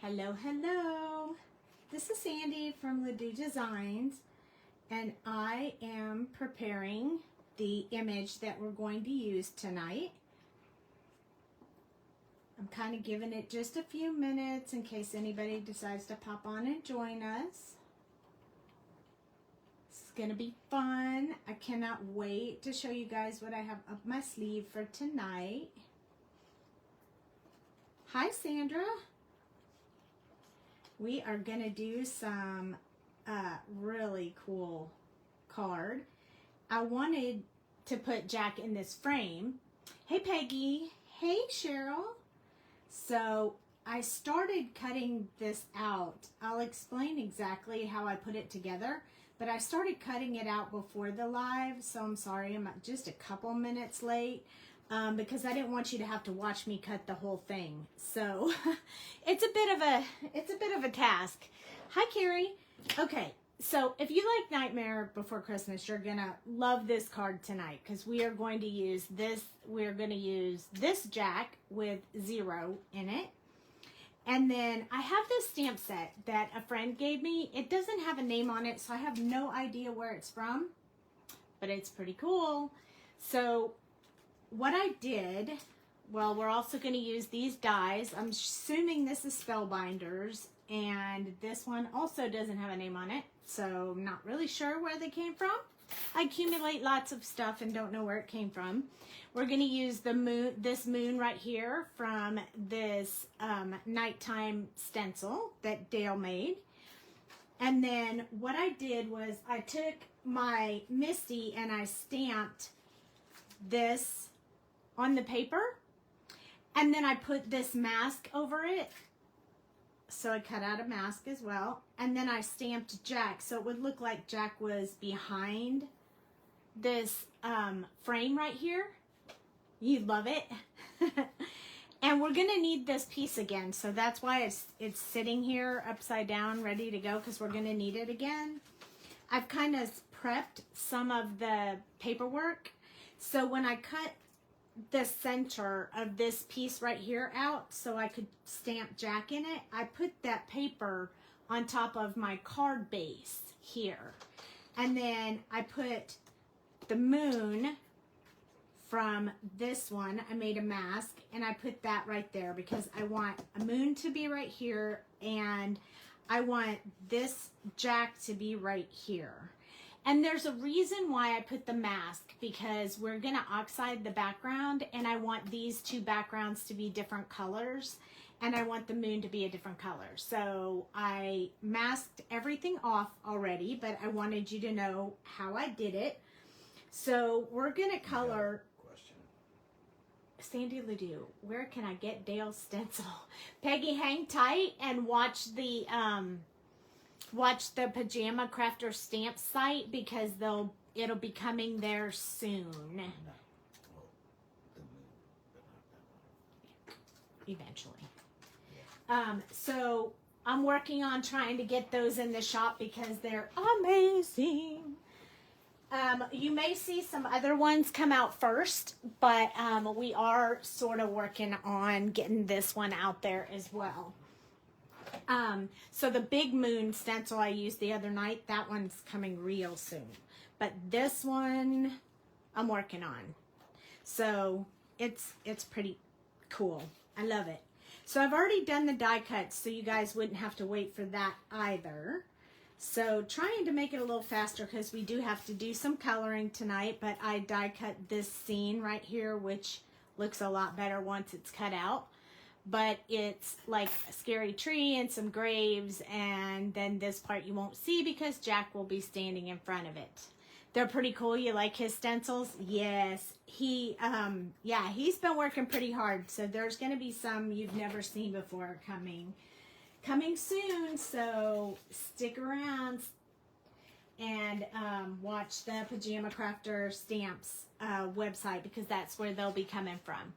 Hello, hello. This is Sandy from Doux Designs, and I am preparing the image that we're going to use tonight. I'm kind of giving it just a few minutes in case anybody decides to pop on and join us. It's going to be fun. I cannot wait to show you guys what I have up my sleeve for tonight. Hi, Sandra. We are going to do some really cool card. I wanted to put Jack in this frame. Hey, Peggy. Hey, Cheryl. So I started cutting this out. I'll explain exactly how I put it together, but I started cutting it out before the live, so I'm sorry I'm just a couple minutes late. Because I didn't want you to have to watch me cut the whole thing. So it's a bit of a task. Hi, Carrie. Okay, so if you like Nightmare Before Christmas, you're gonna love this card tonight because we are going to use this. We're going to use this Jack with 0 in it. And then I have this stamp set that a friend gave me. It doesn't have a name on it, so I have no idea where it's from, but it's pretty cool. So what I did, well, we're also going to use these dies. I'm assuming this is Spellbinders, and this one also doesn't have a name on it, so I'm not really sure where they came from. I accumulate lots of stuff and don't know where it came from. We're going to use the moon, this moon right here from this nighttime stencil that Dale made. And then what I did was I took my Misty and I stamped this on the paper, and then I put this mask over it. So I cut out a mask as well, and then I stamped Jack so it would look like Jack was behind this frame right here. You love it. And we're gonna need this piece again, so that's why it's sitting here upside down ready to go, because we're gonna need it again. I've kind of prepped some of the paperwork, so when I cut the center of this piece right here out so I could stamp Jack in it, I put that paper on top of my card base here. And then I put the moon from this one. I made a mask and I put that right there because I want a moon to be right here and I want this Jack to be right here. And there's a reason why I put the mask, because we're gonna oxide the background and I want these two backgrounds to be different colors and I want the moon to be a different color. So I masked everything off already, but I wanted you to know how I did it. So we're gonna color. Sandy Ledoux, where can I get Dale's stencil? Peggy, hang tight and watch the Pajama Crafter stamp site because it'll be coming there soon. Eventually. So I'm working on trying to get those in the shop because they're amazing. You may see some other ones come out first, but we are sort of working on getting this one out there as well. So the big moon stencil I used the other night, that one's coming real soon. But this one I'm working on. So it's pretty cool. I love it. So I've already done the die cuts so you guys wouldn't have to wait for that either. So trying to make it a little faster because we do have to do some coloring tonight, but I die cut this scene right here, which looks a lot better once it's cut out. But it's like a scary tree and some graves, and then this part you won't see because Jack will be standing in front of it. They're pretty cool. You like his stencils? Yes. He's been working pretty hard, so there's going to be some you've never seen before coming soon, so stick around and watch the Pajama Crafter Stamps website because that's where they'll be coming from.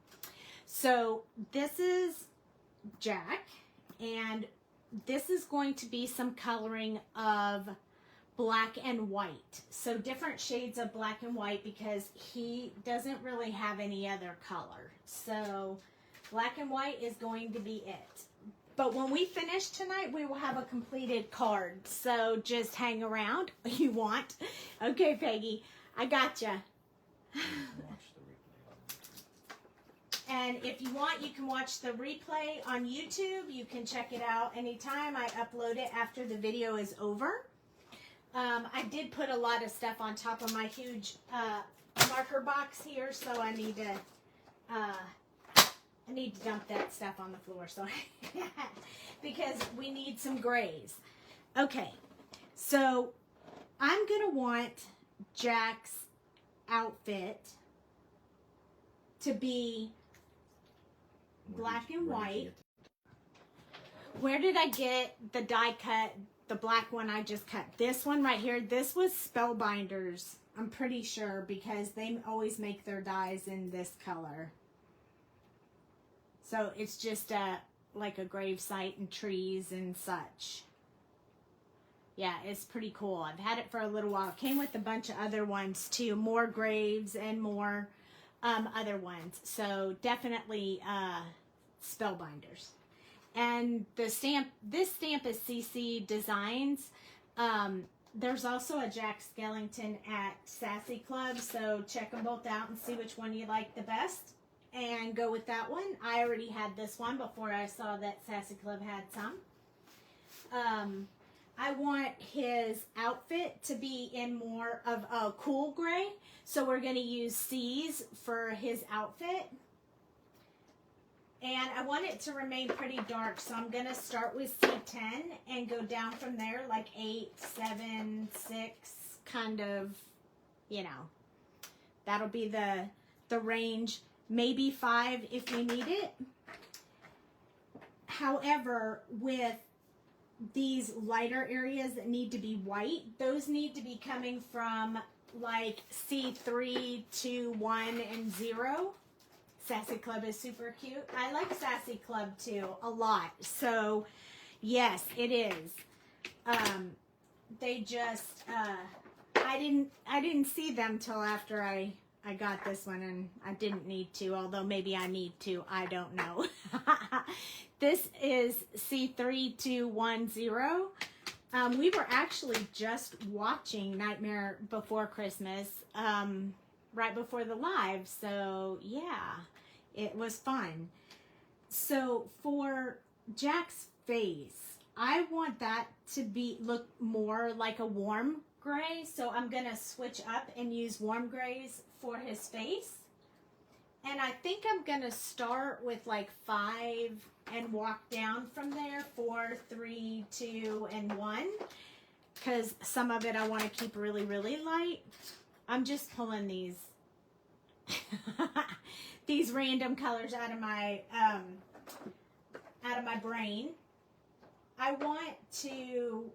So this is Jack, and this is going to be some coloring of black and white. So different shades of black and white because he doesn't really have any other color. So black and white is going to be it. But when we finish tonight, we will have a completed card. So just hang around if you want. Okay, Peggy, I gotcha. And if you want, you can watch the replay on YouTube. You can check it out anytime. I upload it after the video is over. I did put a lot of stuff on top of my huge marker box here, so I need to dump that stuff on the floor. So because we need some grays. Okay, so I'm gonna want Jack's outfit to be black and white. Where did I get the die cut? The black one I just cut. This one right here. This was Spellbinders. I'm pretty sure because they always make their dies in this color. So it's just like a grave site and trees and such. Yeah, it's pretty cool. I've had it for a little while. It came with a bunch of other ones too. More graves and more other ones. So definitely Spellbinders. And the stamp, this stamp is CC Designs. There's also a Jack Skellington at Sassy Club, so check them both out and see which one you like the best and go with that one. I already had this one before I saw that Sassy Club had some. I want his outfit to be in more of a cool gray, so we're going to use C's for his outfit. And I want it to remain pretty dark, so I'm going to start with C10 and go down from there, like 8, 7, 6, kind of, you know. That'll be the range, maybe 5 if we need it. However, with these lighter areas that need to be white, those need to be coming from like C3 to 1 and 0. Sassy Club is super cute. I like Sassy Club too a lot. So yes, it is. They just I didn't see them till after I got this one, and I didn't need to, although maybe I need to. I don't know. This is C3210. We were actually just watching Nightmare Before Christmas right before the live, so yeah, it was fun. So for Jack's face, I want that to look more like a warm gray, so I'm gonna switch up and use warm grays for his face. And I think I'm gonna start with like 5 and walk down from there, 4, 3, 2, and 1, because some of it I want to keep really, really light. I'm just pulling these these random colors out of my brain. I want to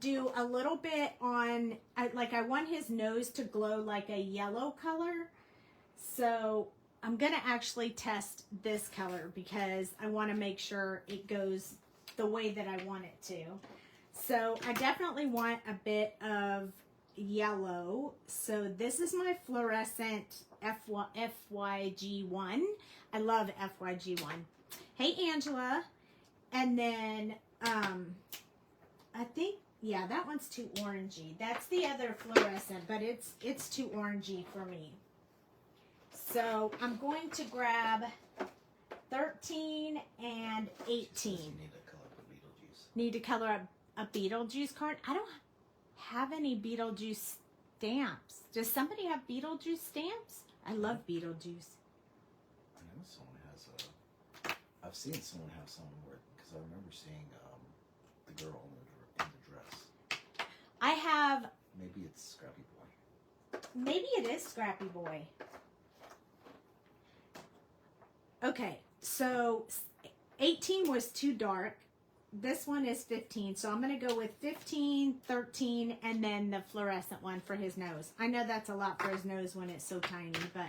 do a little bit on, I want his nose to glow like a yellow color. So I'm going to actually test this color because I want to make sure it goes the way that I want it to. So I definitely want a bit of yellow. So this is my fluorescent FYG1. I love FYG1. Hey, Angela. And then I think, yeah, that one's too orangey. That's the other fluorescent, but it's too orangey for me. So I'm going to grab 13 and 18. Need to color a Beetlejuice card. I don't have any Beetlejuice stamps. Does somebody have Beetlejuice stamps? I love Beetlejuice. I know someone has I've seen someone have someone where, because I remember seeing the girl in the dress. I have. Maybe it's Scrappy Boy. Maybe it is Scrappy Boy. Okay, so 18 was too dark. This one is 15, so I'm going to go with 15, 13, and then the fluorescent one for his nose. I know that's a lot for his nose when it's so tiny, but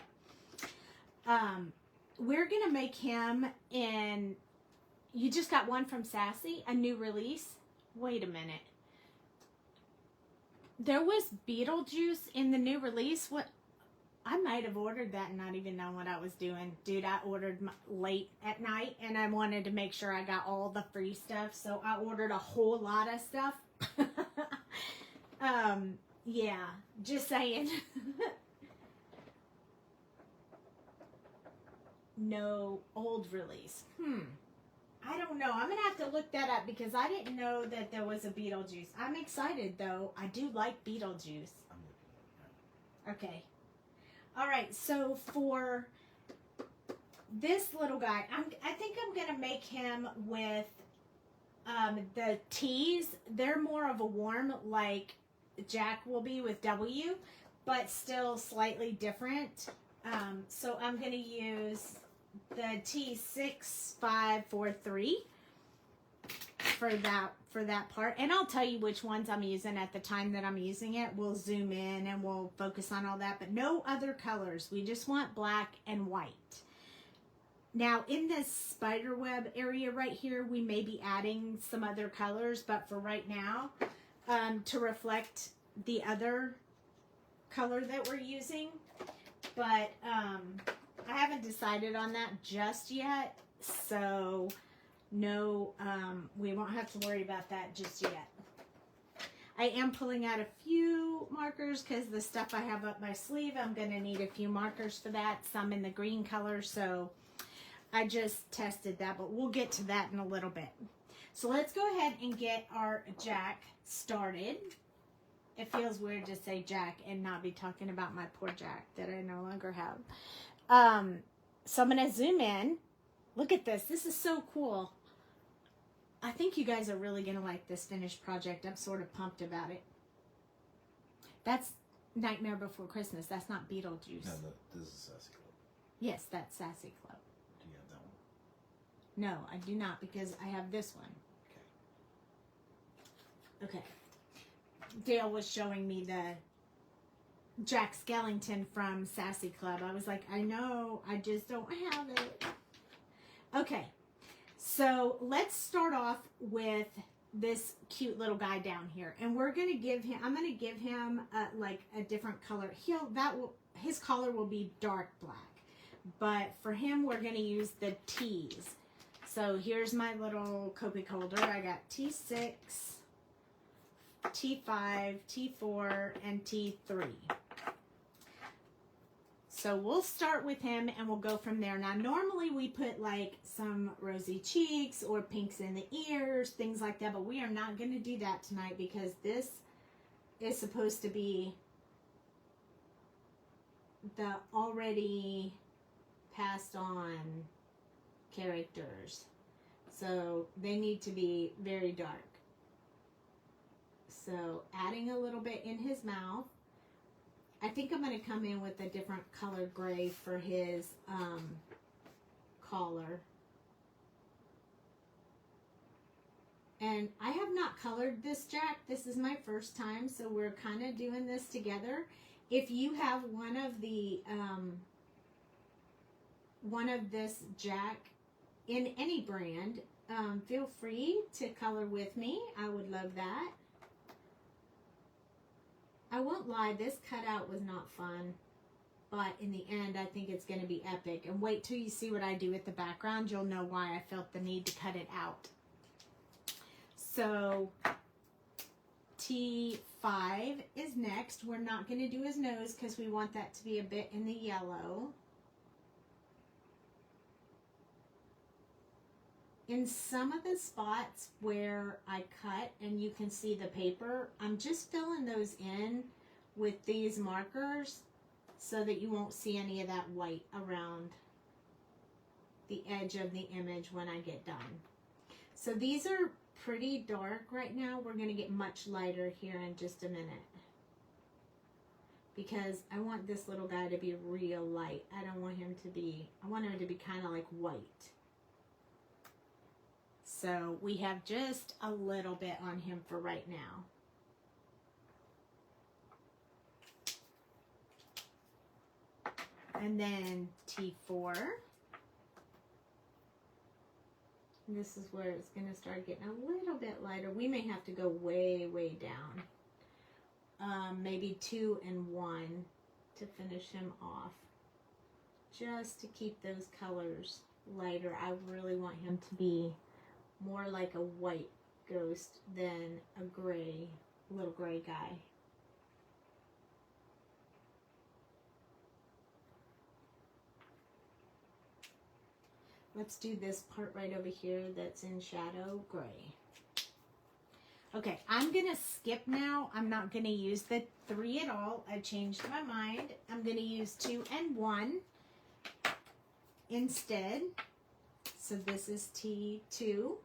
we're going to make him in, you just got one from Sassy, a new release. Wait a minute. There was Beetlejuice in the new release? What? I might have ordered that and not even know what I was doing. Dude, I ordered late at night and I wanted to make sure I got all the free stuff. So I ordered a whole lot of stuff. Yeah, just saying. No old release. I don't know. I'm going to have to look that up because I didn't know that there was a Beetlejuice. I'm excited, though. I do like Beetlejuice. Okay. All right. So for this little guy, I think I'm going to make him with the T's. They're more of a warm, like Jack will be with W, but still slightly different. So I'm going to use the T6543 for that part, and I'll tell you which ones I'm using at the time that I'm using it. We'll zoom in and we'll focus on all that, but no other colors. We just want black and white. Now in this spider web area right here, we may be adding some other colors, but for right now, to reflect the other color that we're using, but I haven't decided on that just yet, so no, we won't have to worry about that just yet. I am pulling out a few markers because the stuff I have up my sleeve, I'm going to need a few markers for that, some in the green color, so I just tested that, but we'll get to that in a little bit. So let's go ahead and get our Jack started. It feels weird to say Jack and not be talking about my poor Jack that I no longer have. So I'm going to zoom in. Look at this. This is so cool. I think you guys are really going to like this finished project. I'm sort of pumped about it. That's Nightmare Before Christmas. That's not Beetlejuice. No, this is Sassy Club. Yes, that's Sassy Club. Do you have that one? No, I do not because I have this one. Okay. Dale was showing me the Jack Skellington from Sassy Club. I was like, I know, I just don't have it. Okay, so let's start off with this cute little guy down here, and we're gonna give him. I'm gonna give him like a different color. His collar will be dark black, but for him, we're gonna use the T's. So here's my little Copic holder. I got T6, T5, T4, and T3. So we'll start with him and we'll go from there. Now, normally we put like some rosy cheeks or pinks in the ears, things like that, but we are not going to do that tonight because this is supposed to be the already passed on characters. So they need to be very dark. So adding a little bit in his mouth. I think I'm going to come in with a different color gray for his collar. And I have not colored this Jack. This is my first time, so we're kind of doing this together. If you have one of this Jack in any brand, feel free to color with me. I would love that. I won't lie, this cutout was not fun, but in the end, I think it's going to be epic. And wait till you see what I do with the background. You'll know why I felt the need to cut it out. So, T5 is next. We're not going to do his nose because we want that to be a bit in the yellow. In some of the spots where I cut and you can see the paper, I'm just filling those in with these markers so that you won't see any of that white around the edge of the image when I get done. So these are pretty dark right now. We're going to get much lighter here in just a minute because I want this little guy to be real light. I don't want him to be, I want him to be kind of like white. So we have just a little bit on him for right now. And then T4. This is where it's going to start getting a little bit lighter. We may have to go way, way down. Maybe 2 and 1 to finish him off. Just to keep those colors lighter. I really want him to be more like a white ghost than a gray, little gray guy. Let's do this part right over here that's in shadow gray. Okay, I'm gonna skip now. I'm not gonna use the 3 at all. I changed my mind. I'm gonna use 2 and 1 instead. So this is T2.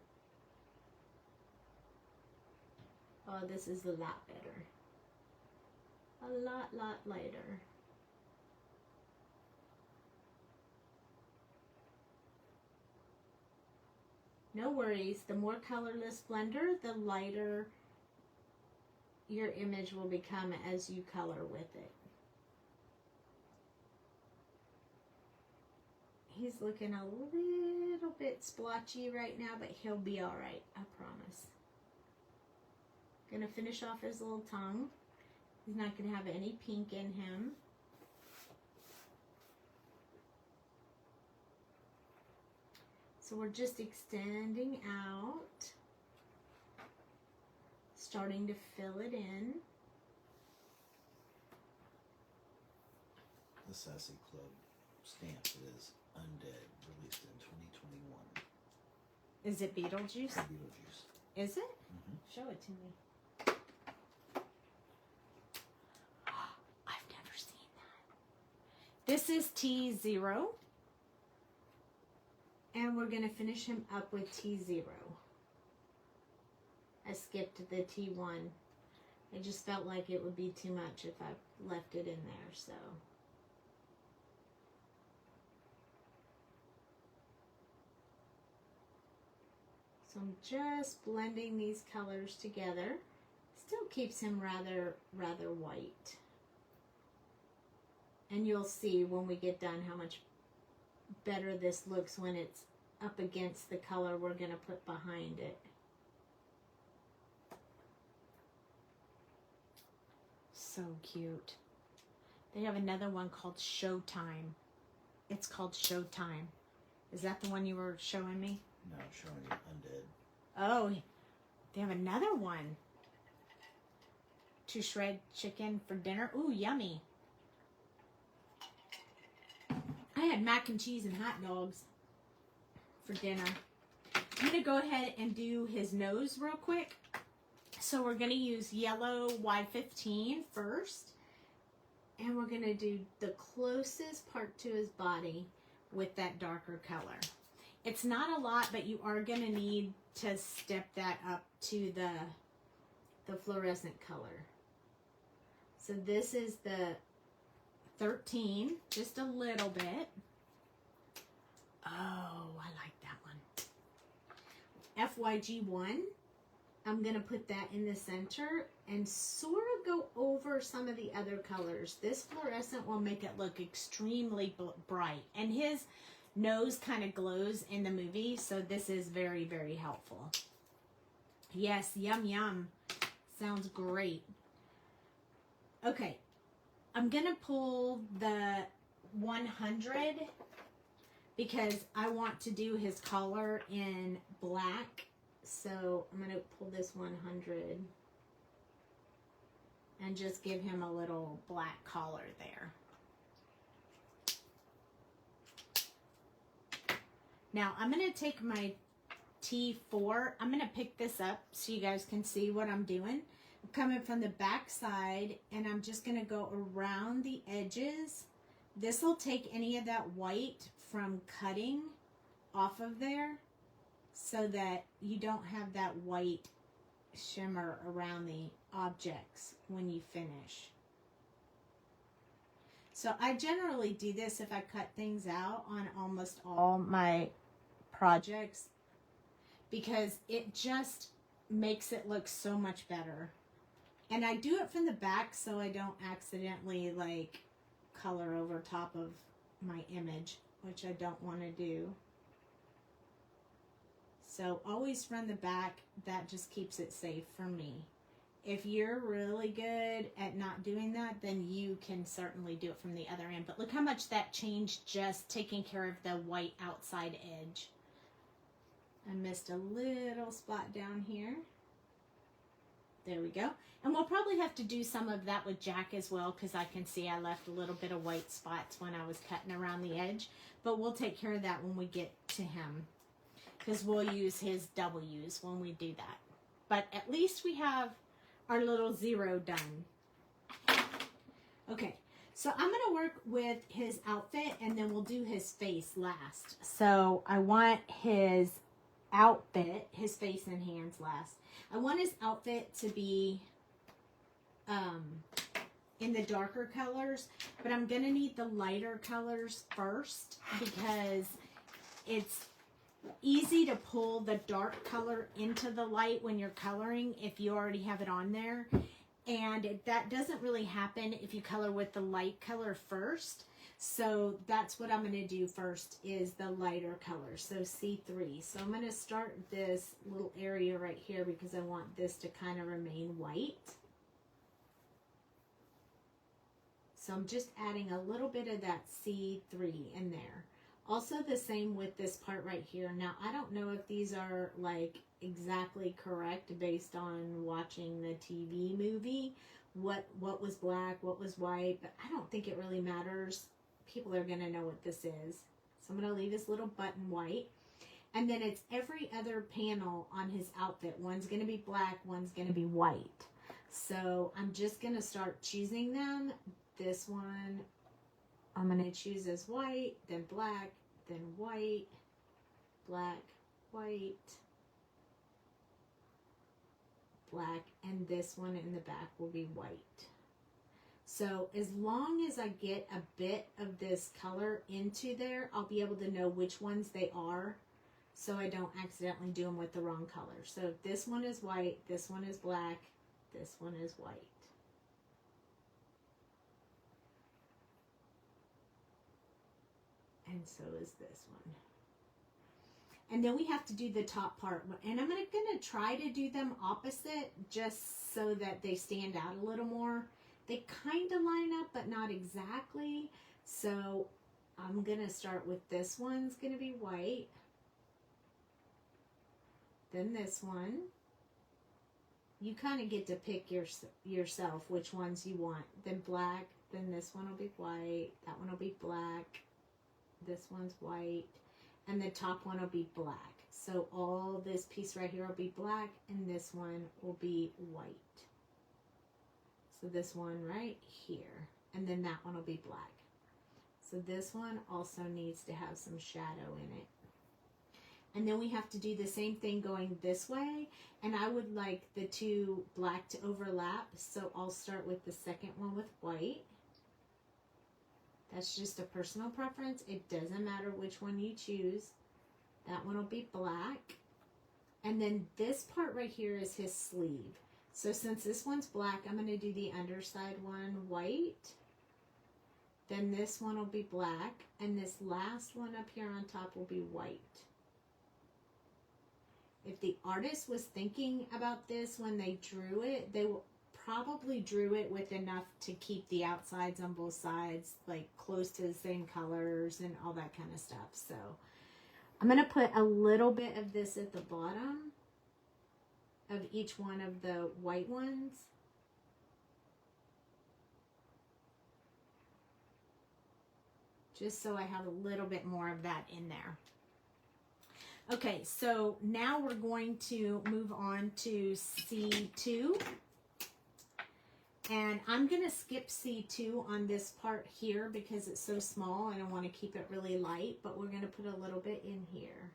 Oh, this is a lot better. A lot lighter. No worries, the more colorless blender, the lighter your image will become as you color with it. He's looking a little bit splotchy right now, but he'll be all right, I promise. Gonna finish off his little tongue. He's not gonna have any pink in him. So we're just extending out, starting to fill it in. The Sassy Club stamp is Undead, released in 2021. Is it Beetlejuice? Beetlejuice. Is it? Mm-hmm. Show it to me. I've never seen that. This is T0. And we're going to finish him up with T0. I skipped the T1. I just felt like it would be too much if I left it in there, so. So I'm just blending these colors together. Still keeps him rather white. And you'll see when we get done how much better this looks when it's up against the color we're going to put behind it. So cute. They have another one called Showtime. It's called Showtime. Is that the one you were showing me? No, I'm showing you Undead. Oh, they have another one. To shred chicken for dinner. Ooh, yummy. I had mac and cheese and hot dogs for dinner. I'm going to go ahead and do his nose real quick. So we're going to use yellow Y15 first. And we're going to do the closest part to his body with that darker color. It's not a lot, but you are going to need to step that up to the fluorescent color. So this is the 13, just a little bit. Oh, I like that one. FYG1, I'm going to put that in the center and sort of go over some of the other colors. This fluorescent will make it look extremely bright. And his nose kind of glows in the movie, so this is very, very helpful. Yes, yum, yum. Sounds great. Okay. I'm going to pull the 100 because I want to do his collar in black. So I'm going to pull this 100 and just give him a little black collar there. Now I'm going to take my T4. I'm going to pick this up so you guys can see what I'm doing. I'm coming from the back side and I'm just going to go around the edges. This will take any of that white from cutting off of there so that you don't have that white shimmer around the objects when you finish. So I generally do this if I cut things out on almost all my projects because it just makes it look so much better. And I do it from the back so I don't accidentally like color over top of my image, which I don't want to do. So always run the back. That just keeps it safe for me. if you're really good at not doing that, then you can certainly do it from the other end. But look how much that changed just taking care of the white outside edge. I missed a little spot down here. There we go. And we'll probably have to do some of that with Jack as well, because I can see I left a little bit of white spots when I was cutting around the edge. But we'll take care of that when we get to him, because we'll use his W's when we do that. But at least we have our little zero done. Okay, so I'm going to work with his outfit, and then we'll do his face last. So I want his outfit, his face and hands last. I want his outfit to be in the darker colors, but I'm going to need the lighter colors first, because it's easy to pull the dark color into the light when you're coloring if you already have it on there. And that doesn't really happen if you color with the light color first. So that's what I'm going to do first, is the lighter color. So C3. So I'm going to start this little area right here because I want this to kind of remain white. So I'm just adding a little bit of that C3 in there. Also the same with this part right here. Now, I don't know if these are like exactly correct based on watching the TV movie. What was black, what was white, but I don't think it really matters. People are going to know what this is. So I'm going to leave this little button white. And then it's every other panel on his outfit. One's going to be black, one's going to be white. So I'm just going to start choosing them. This one I'm going to choose as white, then black, then white, black, white, black, and this one in the back will be white. So as long as I get a bit of this color into there, I'll be able to know which ones they are, so I don't accidentally do them with the wrong color. So if this one is white, this one is black, this one is white. And so is this one. And then we have to do the top part. And I'm going to try to do them opposite just so that they stand out a little more. They kind of line up, but not exactly. So I'm going to start with this one's going to be white. Then this one. You kind of get to pick yourself which ones you want. Then black. Then this one will be white. That one will be black. This one's white, and the top one will be black. So all this piece right here will be black, and this one will be white. So this one right here, and then that one will be black. So this one also needs to have some shadow in it. And then we have to do the same thing going this way, and I would like the two black to overlap, so I'll start with the second one with white. That's just a personal preference. It doesn't matter which one you choose. That one will be black. And then this part right here is his sleeve. So since this one's black, I'm going to do the underside one white. Then this one will be black. And this last one up here on top will be white. If the artist was thinking about this when they drew it, they will probably drew it with enough to keep the outsides on both sides like close to the same colors and all that kind of stuff. So I'm going to put a little bit of this at the bottom of each one of the white ones. Just so I have a little bit more of that in there. Okay, so now we're going to move on to C2. And I'm going to skip C2 on this part here because it's so small and I want to keep it really light, but we're going to put a little bit in here.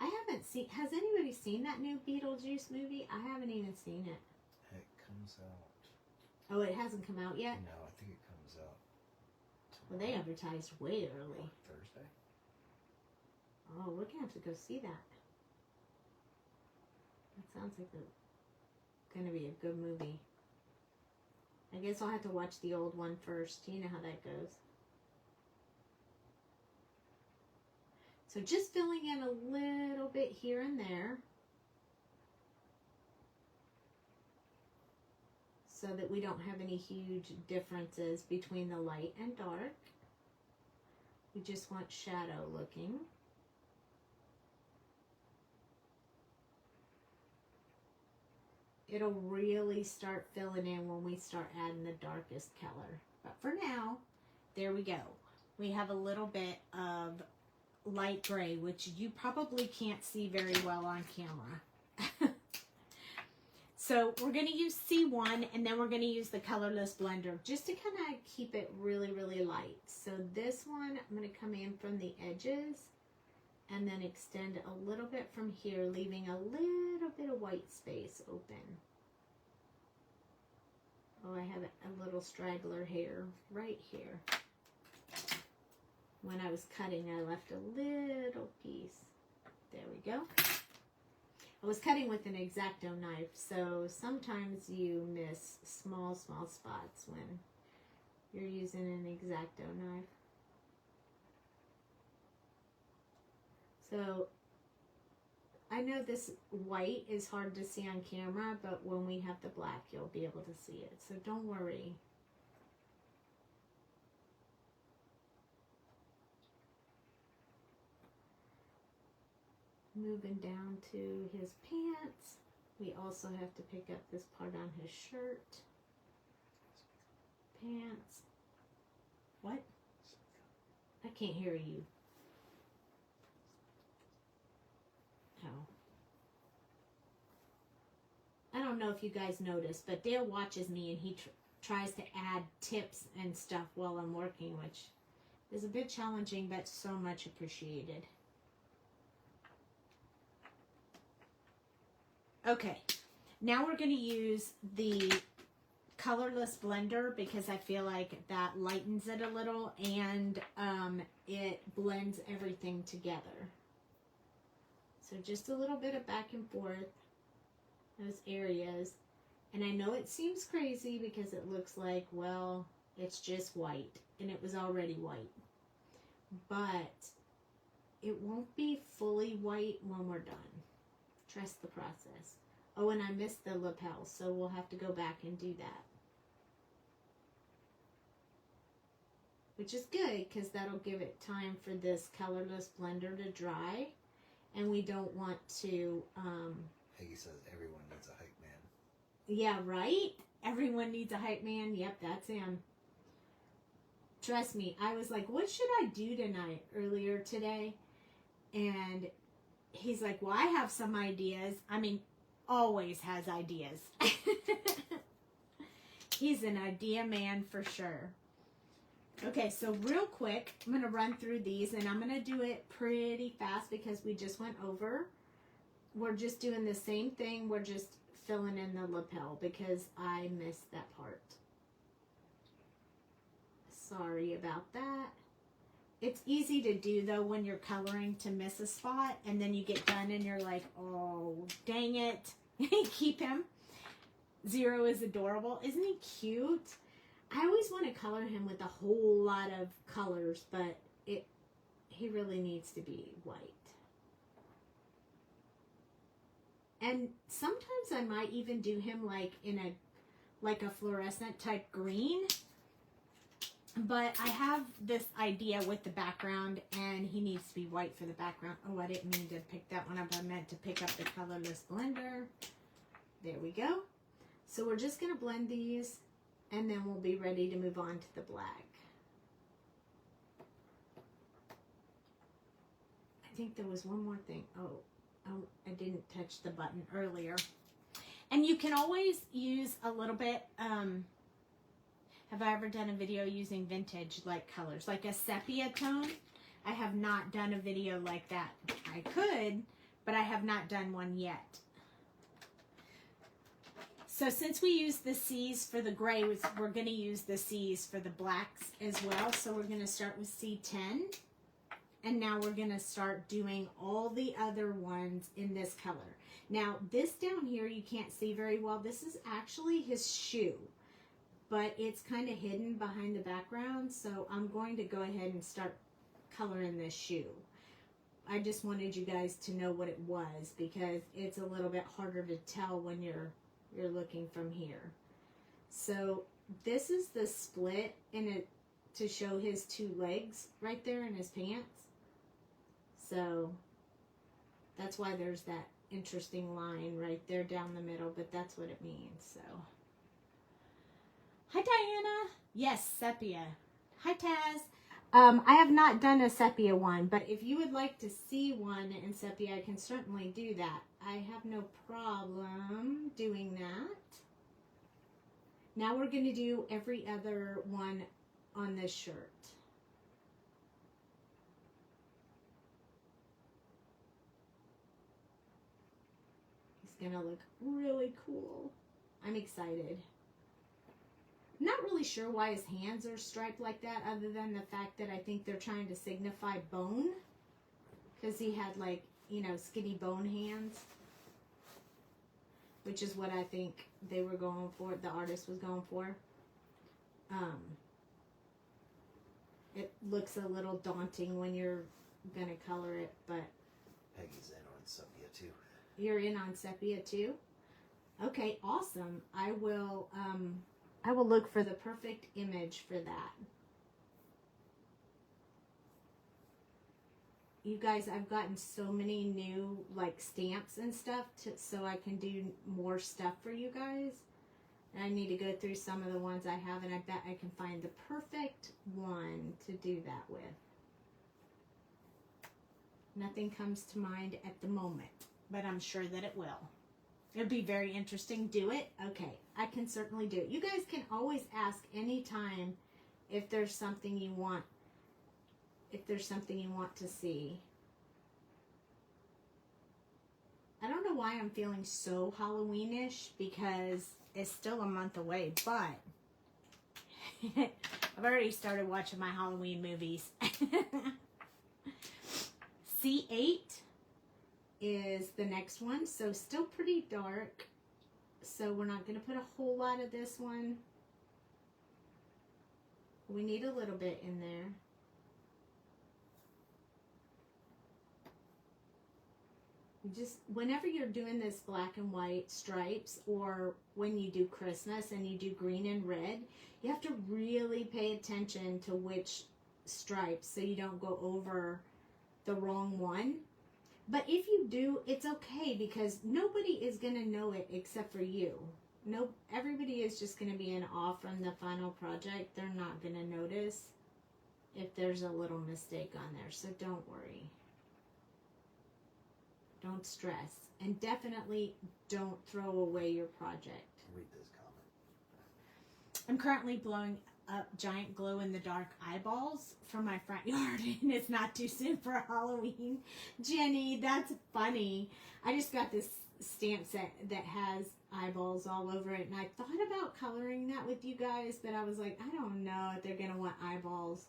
I haven't seen, has anybody seen that new Beetlejuice movie? I haven't even seen it. It comes out. Oh, it hasn't come out yet? No, I think it comes out Well, they advertised way early. Thursday. Oh, we're going to have to go see that. That sounds like going to be a good movie. I guess I'll have to watch the old one first. You know how that goes. So just filling in a little bit here and there so that we don't have any huge differences between the light and dark. We just want shadow looking. It'll really start filling in when we start adding the darkest color. But for now, there we go. We have a little bit of light gray, which you probably can't see very well on camera. So we're going to use C1, and then we're going to use the colorless blender just to kind of keep it really, really light. So this one, I'm going to come in from the edges and then extend a little bit from here, leaving a little bit of white space open. Oh, I have a little straggler hair right here. When I was cutting, I left a little piece. There we go. I was cutting with an X-Acto knife, so sometimes you miss small spots when you're using an X-Acto knife. So I know this white is hard to see on camera, but when we have the black, you'll be able to see it. So don't worry. Moving down to his pants. We also have to pick up this part on his shirt. Pants. What? I can't hear you. Oh. I don't know if you guys noticed, but Dale watches me and he tries to add tips and stuff while I'm working, which is a bit challenging, but so much appreciated. Okay, now we're going to use the colorless blender because I feel like that lightens it a little and it blends everything together. So just a little bit of back and forth, those areas. And I know it seems crazy because it looks like, well, it's just white, and it was already white. But it won't be fully white when we're done. Trust the process. Oh, and I missed the lapel, so we'll have to go back and do that. Which is good, because that'll give it time for this colorless blender to dry. And we don't want to... Peggy says everyone needs a hype man. Yeah, right? Everyone needs a hype man. Yep, that's him. Trust me, I was like, what should I do tonight earlier today? And he's like, well, I have some ideas. I mean, always has ideas. He's an idea man for sure. Okay, so real quick, I'm going to run through these, and I'm going to do it pretty fast because we just went over. We're just doing the same thing. We're just filling in the lapel because I missed that part. Sorry about that. It's easy to do, though, when you're coloring to miss a spot, and then you get done and you're like, oh, dang it. Keep him. Zero is adorable. Isn't he cute? I always want to color him with a whole lot of colors, but he really needs to be white. And sometimes I might even do him like in a fluorescent type green. But I have this idea with the background, and he needs to be white for the background. Oh, I didn't mean to pick that one up. I meant to pick up the colorless blender. There we go. So we're just going to blend these, and then we'll be ready to move on to the black. I think there was one more thing. Oh, I didn't touch the button earlier. And you can always use a little bit... have I ever done a video using vintage like colors, like a sepia tone? I have not done a video like that. I could, but I have not done one yet. So since we use the C's for the gray, we're going to use the C's for the blacks as well. So we're going to start with C10. And now we're going to start doing all the other ones in this color. Now this down here you can't see very well. This is actually his shoe, but it's kind of hidden behind the background. So I'm going to go ahead and start coloring this shoe. I just wanted you guys to know what it was, because it's a little bit harder to tell when you're looking from here. So this is the split in it to show his two legs right there in his pants. So that's why there's that interesting line right there down the middle, but that's what it means. So hi Diana. Yes, sepia. Hi Taz. I have not done a sepia one, but if you would like to see one in sepia, I can certainly do that. I have no problem doing that. Now we're going to do every other one on this shirt. He's going to look really cool. I'm excited. I'm not really sure why his hands are striped like that, other than the fact that I think they're trying to signify bone. Because he had, like, you know, skinny bone hands. Which is what I think they were going for, the artist was going for. It looks a little daunting when you're going to color it, but... Peggy's in on sepia too. You're in on sepia too? Okay, awesome. I will look for the perfect image for that. You guys, I've gotten so many new like stamps and stuff so I can do more stuff for you guys. And I need to go through some of the ones I have, and I bet I can find the perfect one to do that with. Nothing comes to mind at the moment, but I'm sure that it will. It'll be very interesting. Do it? Okay, I can certainly do it. You guys can always ask anytime if there's something you want. If there's something you want to see. I don't know why I'm feeling so Halloweenish, because it's still a month away, but I've already started watching my Halloween movies. C8 is the next one, so still pretty dark. So we're not going to put a whole lot of this one. We need a little bit in there. Just whenever you're doing this black and white stripes, or when you do Christmas and you do green and red, you have to really pay attention to which stripes so you don't go over the wrong one. But if you do, it's okay, because nobody is going to know it except for you. No, everybody is just going to be in awe from the final project. They're not going to notice if there's a little mistake on there, so don't worry. Don't stress. And definitely don't throw away your project. Read this comment. I'm currently blowing up giant glow-in-the-dark eyeballs from my front yard, and it's not too soon for Halloween. Jenny, that's funny. I just got this stamp set that has eyeballs all over it, and I thought about coloring that with you guys, but I was like, I don't know if they're going to want eyeballs,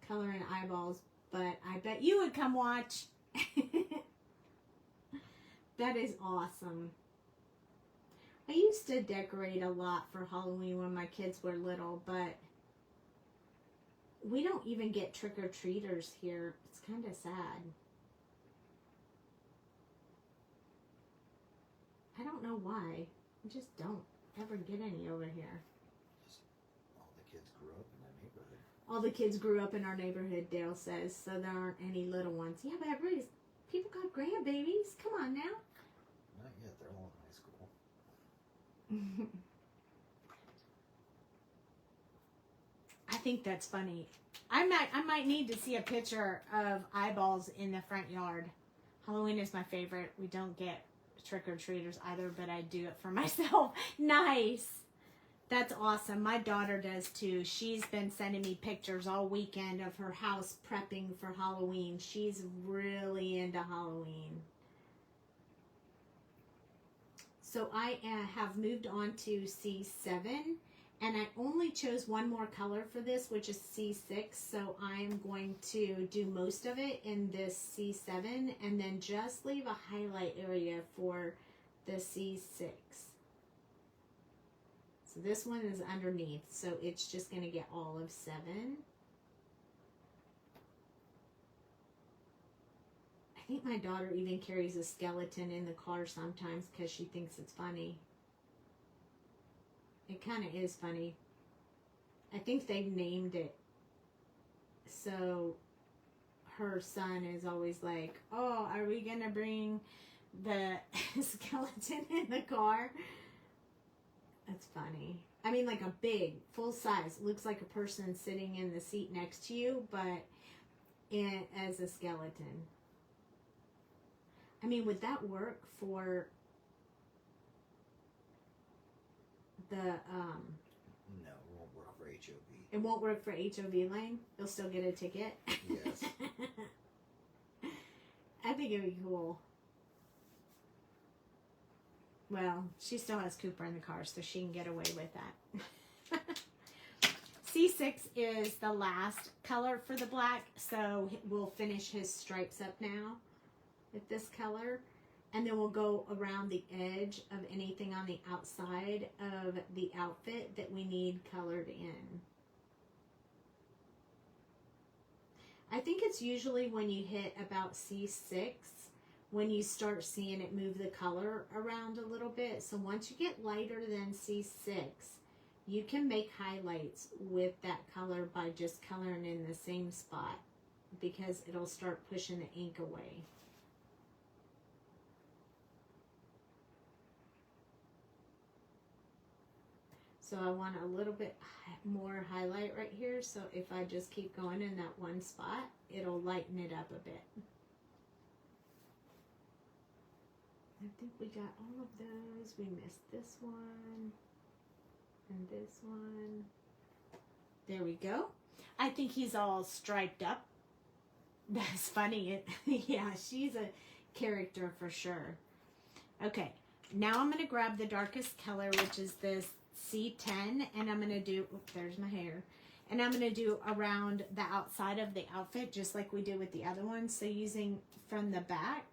coloring eyeballs, but I bet you would come watch. That is awesome. I used to decorate a lot for Halloween when my kids were little, but we don't even get trick-or-treaters here. It's kind of sad. I don't know why. I just don't ever get any over here. Just all the kids grew up in that neighborhood. All the kids grew up in our neighborhood, Dale says, so there aren't any little ones. Yeah, but everybody's... People got grandbabies. Come on now. Not yet. They're all in high school. I think that's funny. I might need to see a picture of eyeballs in the front yard. Halloween is my favorite. We don't get trick-or-treaters either, but I do it for myself. Nice. That's awesome. My daughter does too. She's been sending me pictures all weekend of her house prepping for Halloween. She's really into Halloween. So I have moved on to C7, and I only chose one more color for this, which is C6. So I'm going to do most of it in this C7, and then just leave a highlight area for the C6. So this one is underneath, so it's just going to get all of 7. I think my daughter even carries a skeleton in the car sometimes because she thinks it's funny. It kind of is funny. I think they've named it. So her son is always like, oh, are we going to bring the skeleton in the car? That's funny. I mean, like a big, full size. Looks like a person sitting in the seat next to you, but as a skeleton. I mean, would that work for the, No, it won't work for HOV. It won't work for HOV lane? You'll still get a ticket? Yes. I think it'd be cool. Well, she still has Cooper in the car, so she can get away with that. C6 is the last color for the black, so we'll finish his stripes up now with this color. And then we'll go around the edge of anything on the outside of the outfit that we need colored in. I think it's usually when you hit about C6 when you start seeing it move the color around a little bit. So once you get lighter than C6, you can make highlights with that color by just coloring in the same spot because it'll start pushing the ink away. So I want a little bit more highlight right here. So if I just keep going in that one spot, it'll lighten it up a bit. I think we got all of those. We missed this one and this one. There we go. I think he's all striped up. That's funny. Yeah, she's a character for sure. Okay, now I'm going to grab the darkest color, which is this C10, and I'm going to do, oops, there's my hair, and I'm going to do around the outside of the outfit just like we did with the other one. So using from the back,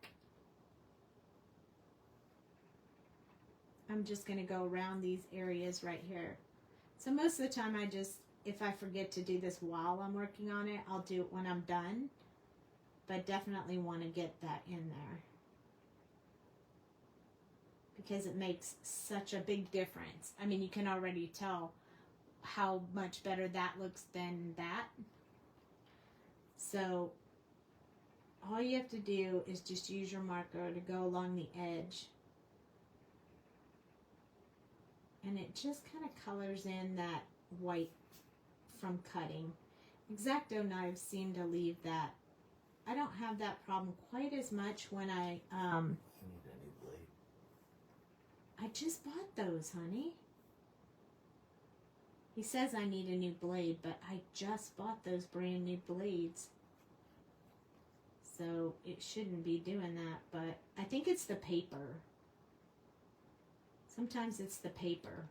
I'm just going to go around these areas right here. So most of the time I just, if I forget to do this while I'm working on it, I'll do it when I'm done, but definitely want to get that in there because it makes such a big difference. I mean, you can already tell how much better that looks than that. So all you have to do is just use your marker to go along the edge. And it just kind of colors in that white from cutting. X-Acto knives seem to leave that. I don't have that problem quite as much when I You need a new blade. I just bought those, honey. He says I need a new blade, but I just bought those brand new blades. So it shouldn't be doing that, but I think it's the paper. Sometimes it's the paper.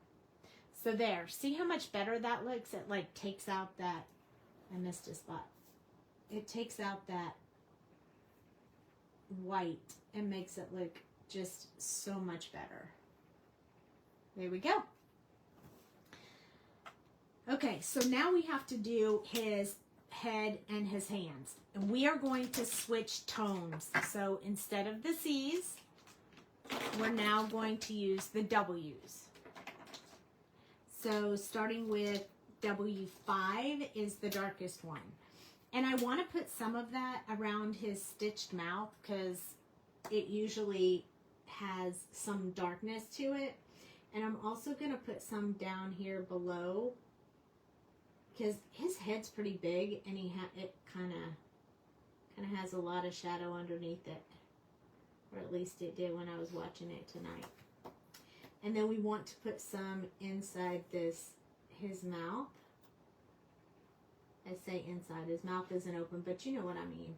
So there, see how much better that looks? It like takes out that, I missed a spot. It takes out that white and makes it look just so much better. There we go. Okay, so now we have to do his head and his hands. And we are going to switch tones. So instead of the C's, we're now going to use the W's. So starting with W5 is the darkest one. And I want to put some of that around his stitched mouth because it usually has some darkness to it. And I'm also going to put some down here below because his head's pretty big and it kind of has a lot of shadow underneath it. Or at least it did when I was watching it tonight. And then we want to put some inside his mouth. I say inside, his mouth isn't open, but you know what I mean.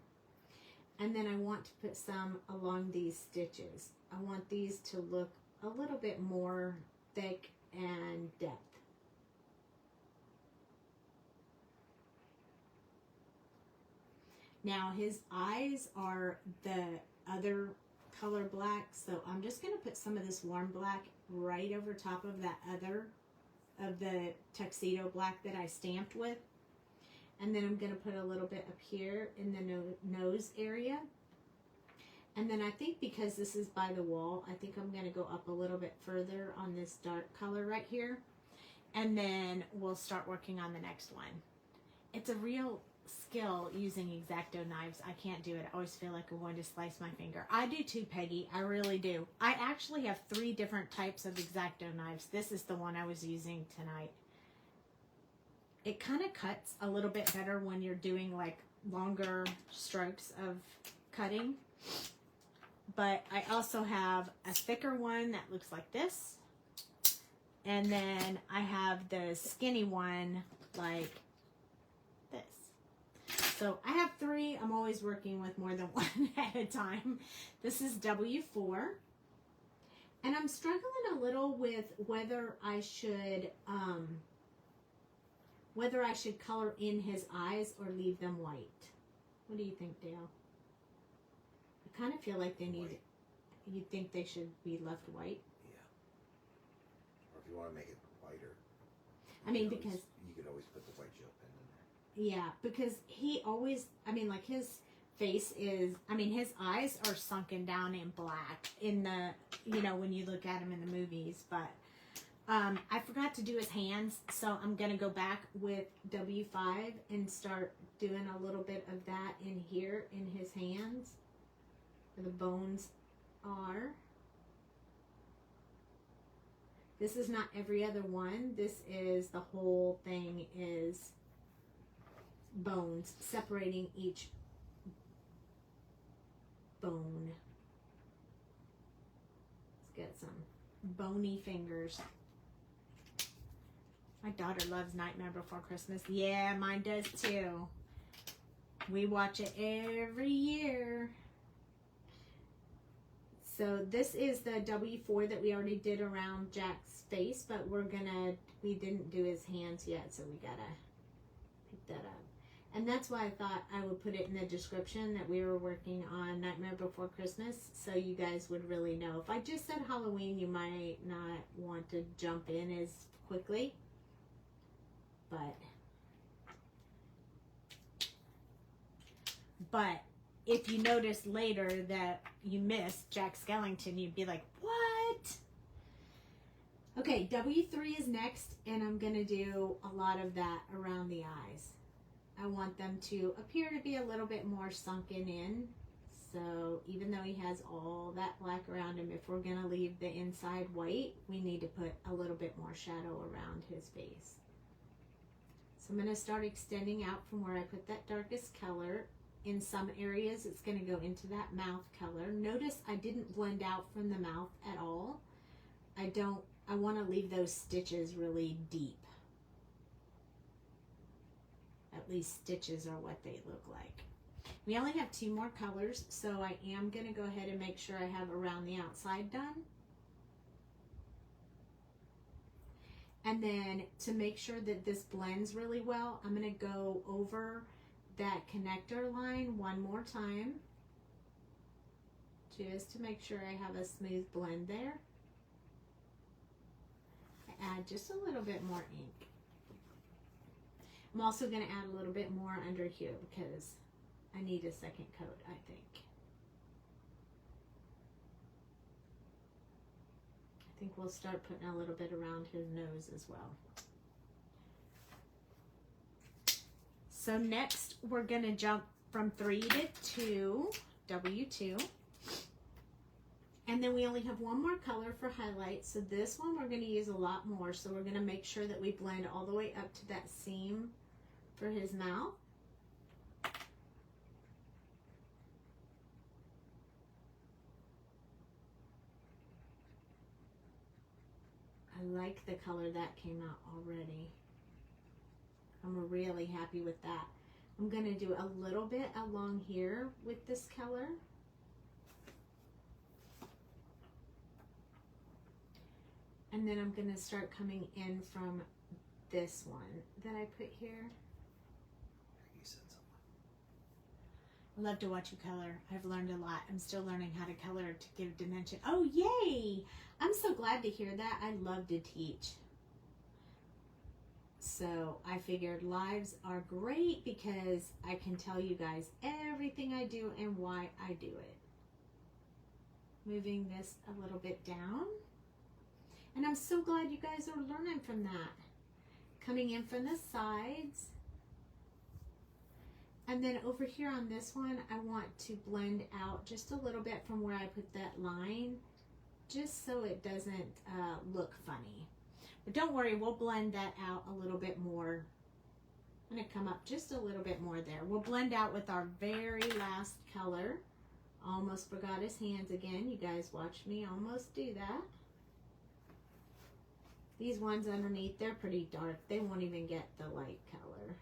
And then I want to put some along these stitches. I want these to look a little bit more thick and depth. Now his eyes are the other color black, so I'm just going to put some of this warm black right over top of that other of the tuxedo black that I stamped with. And then I'm going to put a little bit up here in the nose area. And then I think because this is by the wall, I think I'm going to go up a little bit further on this dark color right here. And then we'll start working on the next one. It's a real skill using X-Acto knives. I can't do it. I always feel like I'm going to slice my finger. I do too, Peggy. I really do. I actually have 3 different types of X-Acto knives. This is the one I was using tonight. It kind of cuts a little bit better when you're doing like longer strokes of cutting. But I also have a thicker one that looks like this. And then I have the skinny one like this. So I have 3. I'm always working with more than one at a time. This is W4. And I'm struggling a little with whether I should color in his eyes or leave them white. What do you think, Dale? I kind of feel like they need, you think they should be left white? Yeah. Or if you want to make it whiter. I mean, because you could always put the white gel pen in there. Yeah, because he always, I mean, like his face is, I mean, his eyes are sunken down in black in the, you know, when you look at him in the movies. But I forgot to do his hands, so I'm going to go back with W5 and start doing a little bit of that in here in his hands, where the bones are. This is not every other one. This is, the whole thing is bones, separating each bone. Let's get some bony fingers. My daughter loves Nightmare Before Christmas. Yeah, mine does too. We watch it every year. So this is the W4 that we already did around Jack's face, but we didn't do his hands yet, so we gotta pick that up. And that's why I thought I would put it in the description that we were working on Nightmare Before Christmas, so you guys would really know. If I just said Halloween, you might not want to jump in as quickly. But if you notice later that you missed Jack Skellington, you'd be like, what? Okay, W3 is next, and I'm going to do a lot of that around the eyes. I want them to appear to be a little bit more sunken in. So even though he has all that black around him, if we're going to leave the inside white, we need to put a little bit more shadow around his face. So I'm going to start extending out from where I put that darkest color. In some areas, it's going to go into that mouth color. Notice I didn't blend out from the mouth at all. I want to leave those stitches really deep. At least stitches are what they look like. We only have 2 more colors, so I am going to go ahead and make sure I have around the outside done. And then to make sure that this blends really well, I'm going to go over that connector line one more time, just to make sure I have a smooth blend there. I add just a little bit more ink. I'm also going to add a little bit more under here because I need a second coat, I think. I think we'll start putting a little bit around his nose as well. So next we're going to jump from 3 to 2, W2. And then we only have 1 more color for highlight. So this one we're going to use a lot more. So we're going to make sure that we blend all the way up to that seam for his mouth. I like the color that came out already. I'm really happy with that. I'm going to do a little bit along here with this color. And then I'm going to start coming in from this one that I put here. You said something. I love to watch you color. I've learned a lot. I'm still learning how to color to give dimension. Oh, yay! I'm so glad to hear that. I love to teach. So I figured lives are great because I can tell you guys everything I do and why I do it. moving this a little bit down. And I'm so glad you guys are learning from that. Coming in from the sides. And then over here on this one, I want to blend out just a little bit from where I put that line, just so it doesn't look funny. But don't worry, we'll blend that out a little bit more. I'm gonna come up just a little bit more there. We'll blend out with our very last color. Almost forgot his hands again. You guys watched me almost do that. These ones underneath, they're pretty dark. They won't even get the light color.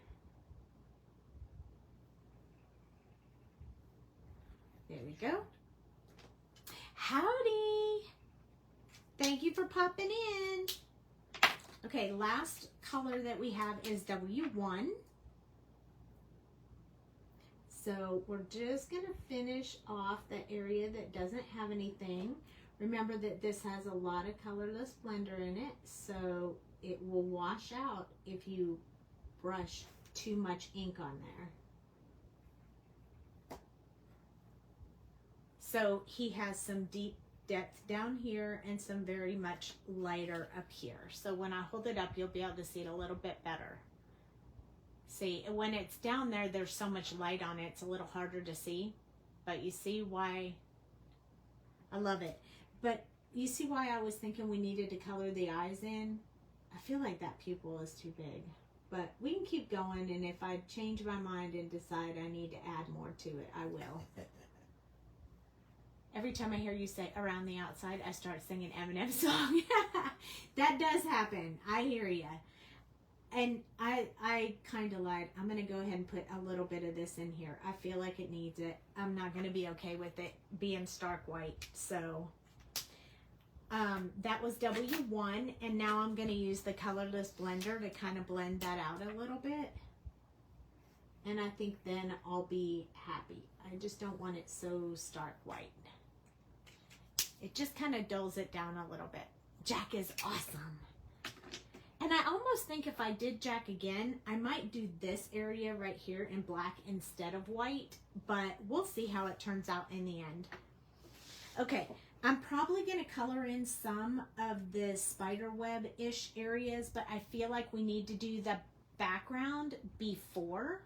There we go. Howdy. Thank you for popping in. Okay, last color that we have is W1. So we're just going to finish off the area that doesn't have anything. Remember that this has a lot of colorless blender in it, so it will wash out if you brush too much ink on there. So he has some deep depth down here and some very much lighter up here. So when I hold it up, you'll be able to see it a little bit better. See, when it's down there, there's so much light on it, it's a little harder to see. But you see why I love it. But you see why I was thinking we needed to color the eyes in? I feel like that pupil is too big. But we can keep going, and if I change my mind and decide I need to add more to it, I will. Every time I hear you say around the outside, I start singing Eminem's song. That does happen. I hear ya. And I kind of lied. I'm going to go ahead and put a little bit of this in here. I feel like it needs it. I'm not going to be okay with it being stark white. So that was W1. And now I'm going to use the colorless blender to kind of blend that out a little bit. And I think then I'll be happy. I just don't want it so stark white. It just kind of dulls it down a little bit. Jack is awesome. And I almost think if I did Jack again, I might do this area right here in black instead of white, but we'll see how it turns out in the end. Okay, I'm probably going to color in some of the spider web-ish areas, but I feel like we need to do the background before.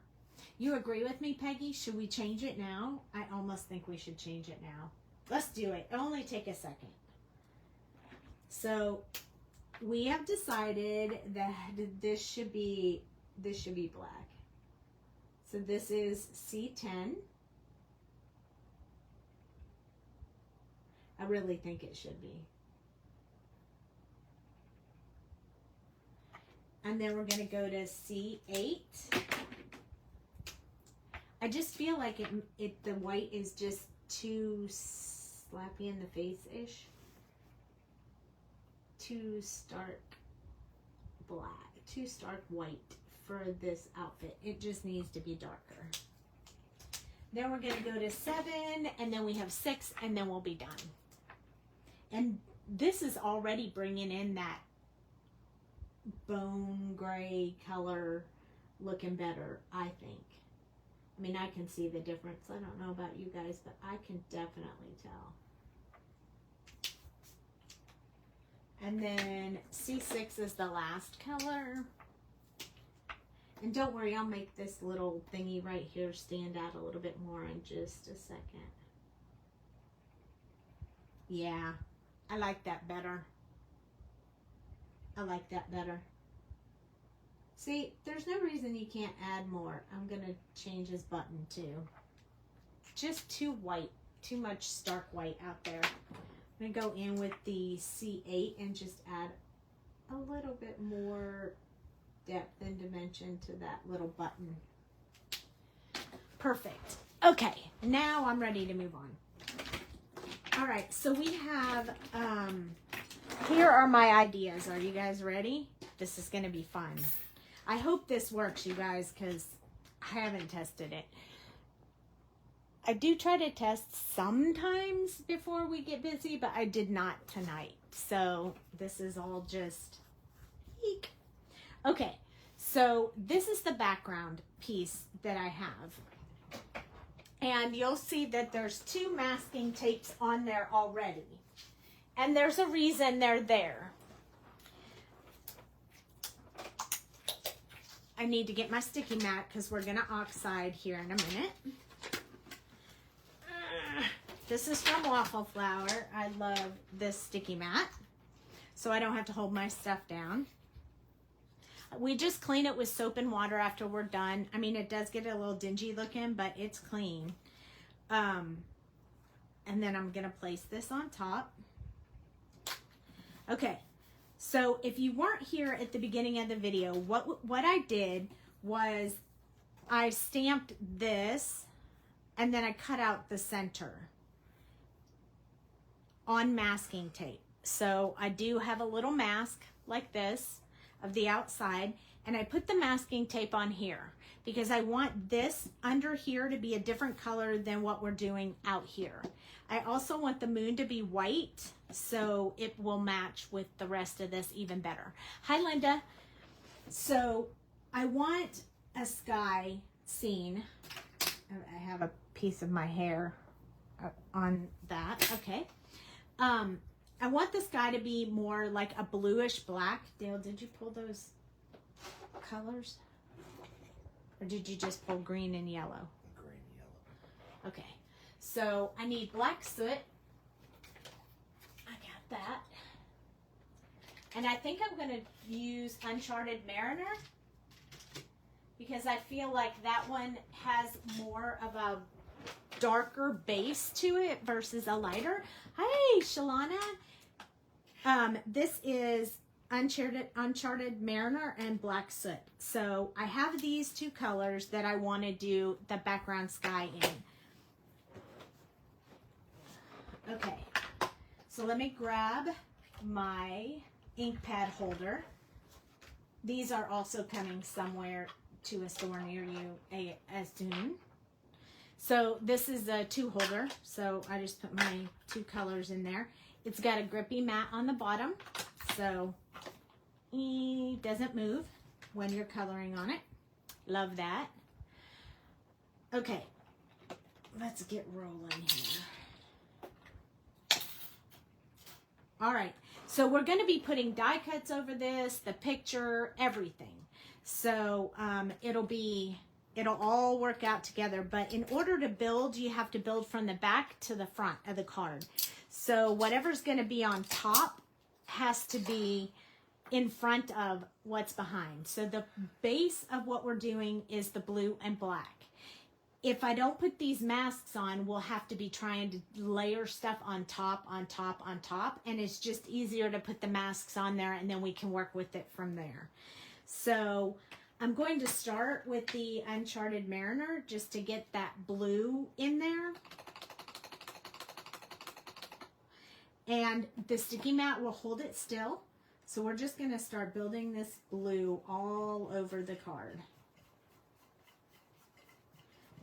You agree with me, Peggy? Should we change it now? I almost think we should change it now. Let's do it. It'll only take a second. So we have decided that this should be black. So this is C10. I really think it should be. And then we're going to go to C8. I just feel like the white is just too slappy in the face-ish. Too stark black, too stark white for this outfit. It just needs to be darker. Then we're going to go to 7, and then we have 6, and then we'll be done. And this is already bringing in that bone gray color looking better, I think. I mean, I can see the difference. I don't know about you guys, but I can definitely tell. And then C6 is the last color. And don't worry, I'll make this little thingy right here stand out a little bit more in just a second. Yeah, I like that better. I like that better. See, there's no reason you can't add more. I'm going to change this button too. Just too white, too much stark white out there. I'm going to go in with the C8 and just add a little bit more depth and dimension to that little button. Perfect. Okay, now I'm ready to move on. All right, so we have, here are my ideas. Are you guys ready? This is going to be fun. I hope this works, you guys, because I haven't tested it. I do try to test sometimes before we get busy, but I did not tonight. So this is all just eek. Okay, so this is the background piece that I have. And you'll see that there's 2 masking tapes on there already. And there's a reason they're there. I need to get my sticky mat because we're going to oxide here in a minute. This is from Waffle Flower. I love this sticky mat, so I don't have to hold my stuff down. We just clean it with soap and water after we're done. I mean, it does get a little dingy looking, but it's clean. And then I'm going to place this on top. Okay, so if you weren't here at the beginning of the video, what I did was I stamped this and then I cut out the center on masking tape. So I do have a little mask like this of the outside, and I put the masking tape on here because I want this under here to be a different color than what we're doing out here. I also want the moon to be white so it will match with the rest of this even better. Hi, Linda. So I want a sky scene. I have a piece of my hair on that. Okay. I want the sky to be more like a bluish black. Dale, did you pull those colors? Or did you just pull green and yellow? Green and yellow. Okay. So I need black soot. I got that. And I think I'm going to use Uncharted Mariner because I feel like that one has more of a darker base to it versus a lighter. Hi, Shalana. This is Uncharted Mariner and Black Soot. So I have these 2 colors that I want to do the background sky in. Okay, so let me grab my ink pad holder. These are also coming somewhere to a store near you as soon. So this is a 2 holder, so I just put my 2 colors in there. It's got a grippy mat on the bottom, so it doesn't move when you're coloring on it. Love that. Okay, let's get rolling here. All right, so we're going to be putting die cuts over this, the picture, everything. So it'll all work out together, but in order to build, you have to build from the back to the front of the card. So whatever's going to be on top has to be in front of what's behind. So the base of what we're doing is the blue and black. If I don't put these masks on, we'll have to be trying to layer stuff on top, on top, on top, and it's just easier to put the masks on there and then we can work with it from there. So I'm going to start with the Uncharted Mariner just to get that blue in there. And the sticky mat will hold it still. So we're just going to start building this blue all over the card.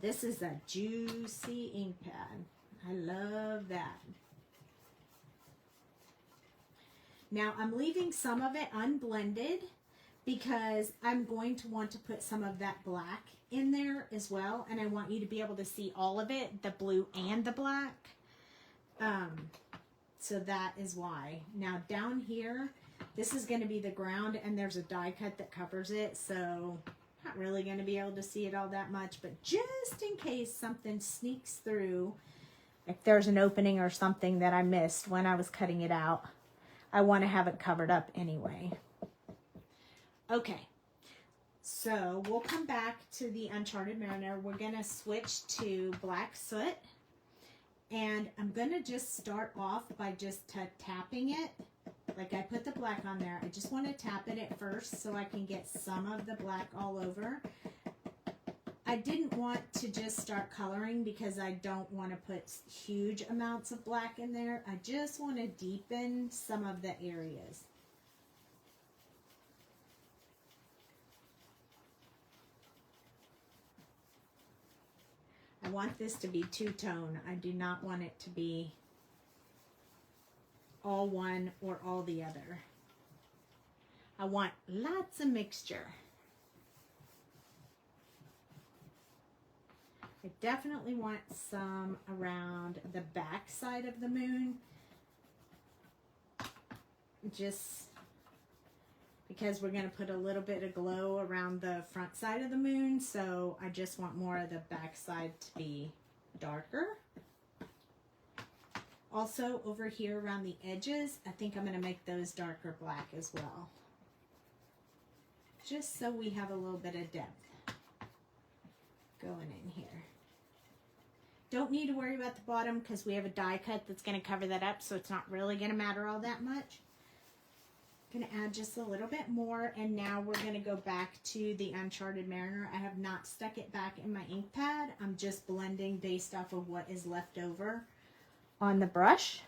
This is a juicy ink pad. I love that. Now I'm leaving some of it unblended because I'm going to want to put some of that black in there as well. And I want you to be able to see all of it, the blue and the black. So that is why. Now down here, this is going to be the ground and there's a die cut that covers it. So not really going to be able to see it all that much, but just in case something sneaks through, if there's an opening or something that I missed when I was cutting it out, I want to have it covered up anyway. Okay, so we'll come back to the Uncharted Mariner. We're going to switch to Black Soot, and I'm going to just start off by just tapping it. Like I put the black on there. I just want to tap it at first so I can get some of the black all over. I didn't want to just start coloring because I don't want to put huge amounts of black in there. I just want to deepen some of the areas. I want this to be two-tone. I do not want it to be all one or all the other. I want lots of mixture. I definitely want some around the back side of the moon. Just because we're going to put a little bit of glow around the front side of the moon. So I just want more of the back side to be darker. Also over here around the edges, I think I'm going to make those darker black as well. Just so we have a little bit of depth going in here. Don't need to worry about the bottom because we have a die cut that's going to cover that up, so it's not really going to matter all that much. I'm going to add just a little bit more, and now we're going to go back to the Uncharted Mariner. I have not stuck it back in my ink pad. I'm just blending based off of what is left over on the brush,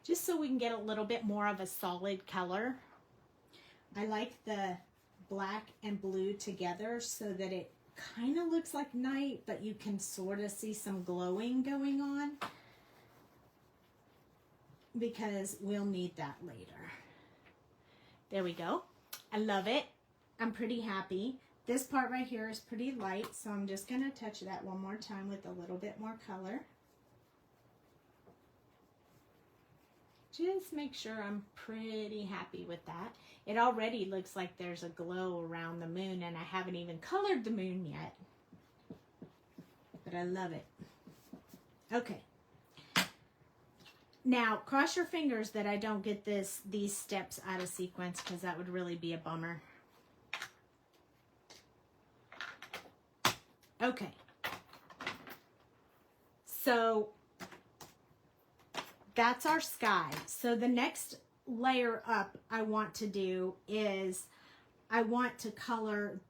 just so we can get a little bit more of a solid color. I like the black and blue together so that it kind of looks like night, but you can sort of see some glowing going on, because we'll need that later. There we go. I love it. I'm pretty happy. This part right here is pretty light, so I'm just going to touch that one more time with a little bit more color. Just make sure I'm pretty happy with that. It already looks like there's a glow around the moon, and I haven't even colored the moon yet. But I love it. Okay. Now, cross your fingers that I don't get these steps out of sequence, because that would really be a bummer. Okay. So that's our sky. So the next layer up I want to do is I want to color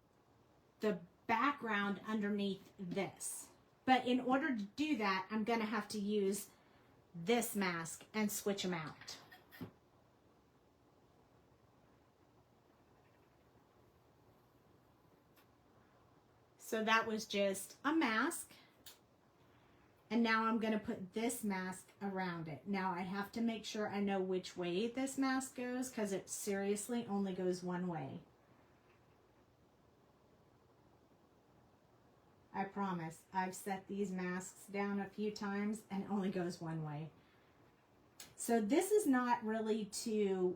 the background underneath this. But in order to do that, I'm going to have to use this mask and switch them out. So that was just a mask. And now I'm going to put this mask around it. Now I have to make sure I know which way this mask goes, because it seriously only goes one way. I promise. I've set these masks down a few times and it only goes one way. So this is not really to,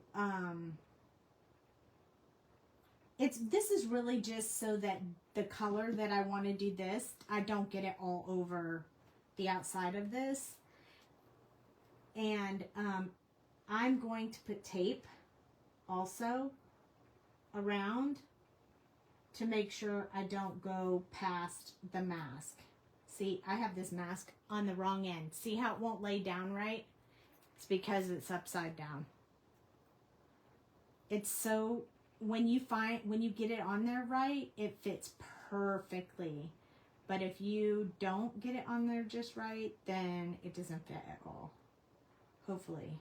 this is really just so that the color that I want to do this, I don't get it all over the outside of this. And I'm going to put tape also around to make sure I don't go past the mask. See, I have this mask on the wrong end. See how it won't lay down right? It's because it's upside down. It's so, when you get it on there right, it fits perfectly. But if you don't get it on there just right, then it doesn't fit at all. Hopefully.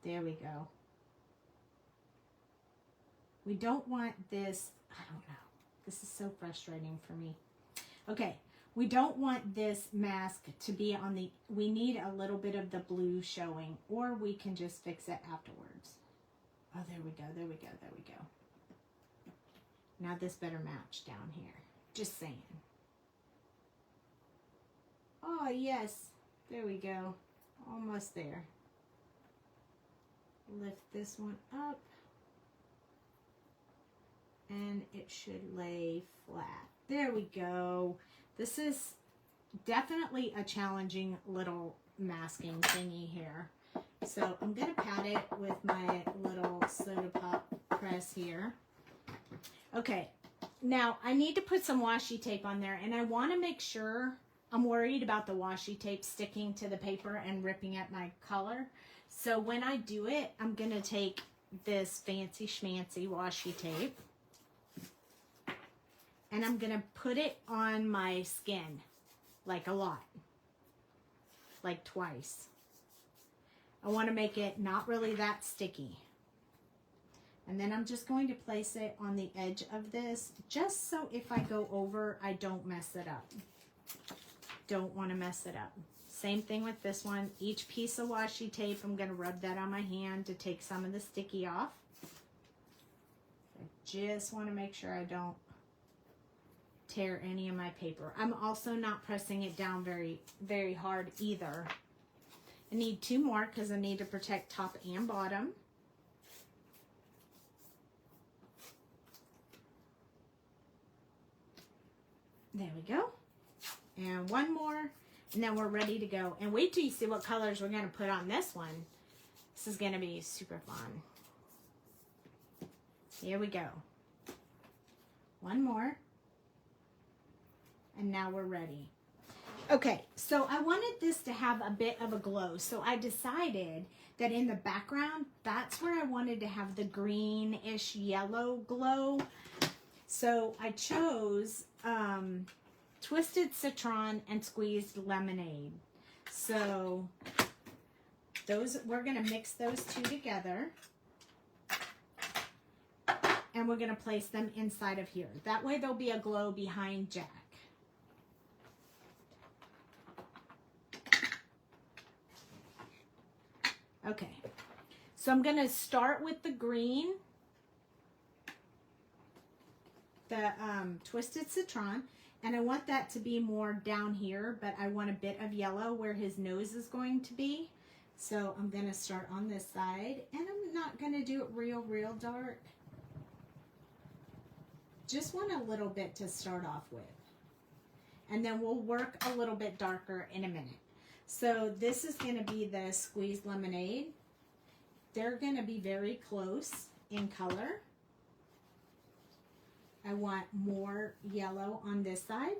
There we go. We don't want this, I don't know. This is so frustrating for me. Okay, we don't want this mask to be on the, we need a little bit of the blue showing, or we can just fix it afterwards. Oh, there we go, there we go, there we go. Now this better match down here. Just saying. Oh, yes. There we go. Almost there. Lift this one up. And it should lay flat. There we go. This is definitely a challenging little masking thingy here. So I'm going to pat it with my little soda pop press here. Okay. Now, I need to put some washi tape on there, and I want to make sure, I'm worried about the washi tape sticking to the paper and ripping at my color. So when I do it, I'm going to take this fancy schmancy washi tape, and I'm going to put it on my skin, like a lot, like twice. I want to make it not really that sticky. And then I'm just going to place it on the edge of this, just so if I go over, I don't mess it up. Don't want to mess it up. Same thing with this one. Each piece of washi tape, I'm going to rub that on my hand to take some of the sticky off. I just want to make sure I don't tear any of my paper. I'm also not pressing it down very, very hard either. I need 2 more because I need to protect top and bottom. There we go. And 1 more, and then we're ready to go. And wait till you see what colors we're going to put on this one. This is going to be super fun. Here we go. 1 more. And now we're ready. Okay, so I wanted this to have a bit of a glow. So I decided that in the background, that's where I wanted to have the greenish yellow glow. So I chose twisted citron and squeezed lemonade. So those, we're gonna mix those 2 together. And we're gonna place them inside of here. That way there'll be a glow behind Jack. Okay, so I'm gonna start with the green, the twisted citron, and I want that to be more down here, but I want a bit of yellow where his nose is going to be. So I'm gonna start on this side, and I'm not gonna do it real dark. Just want a little bit to start off with. And then we'll work a little bit darker in a minute. So this is going to be the squeezed lemonade. They're going to be very close in color. I want more yellow on this side.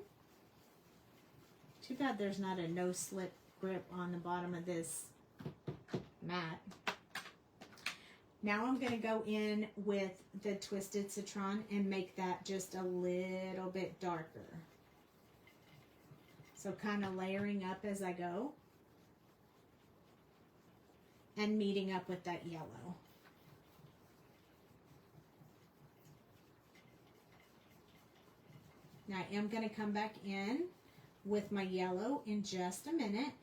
Too bad there's not a no slip grip on the bottom of this mat. Now I'm going to go in with the twisted citron and make that just a little bit darker. So kind of layering up as I go and meeting up with that yellow. Now I am going to come back in with my yellow in just a minute.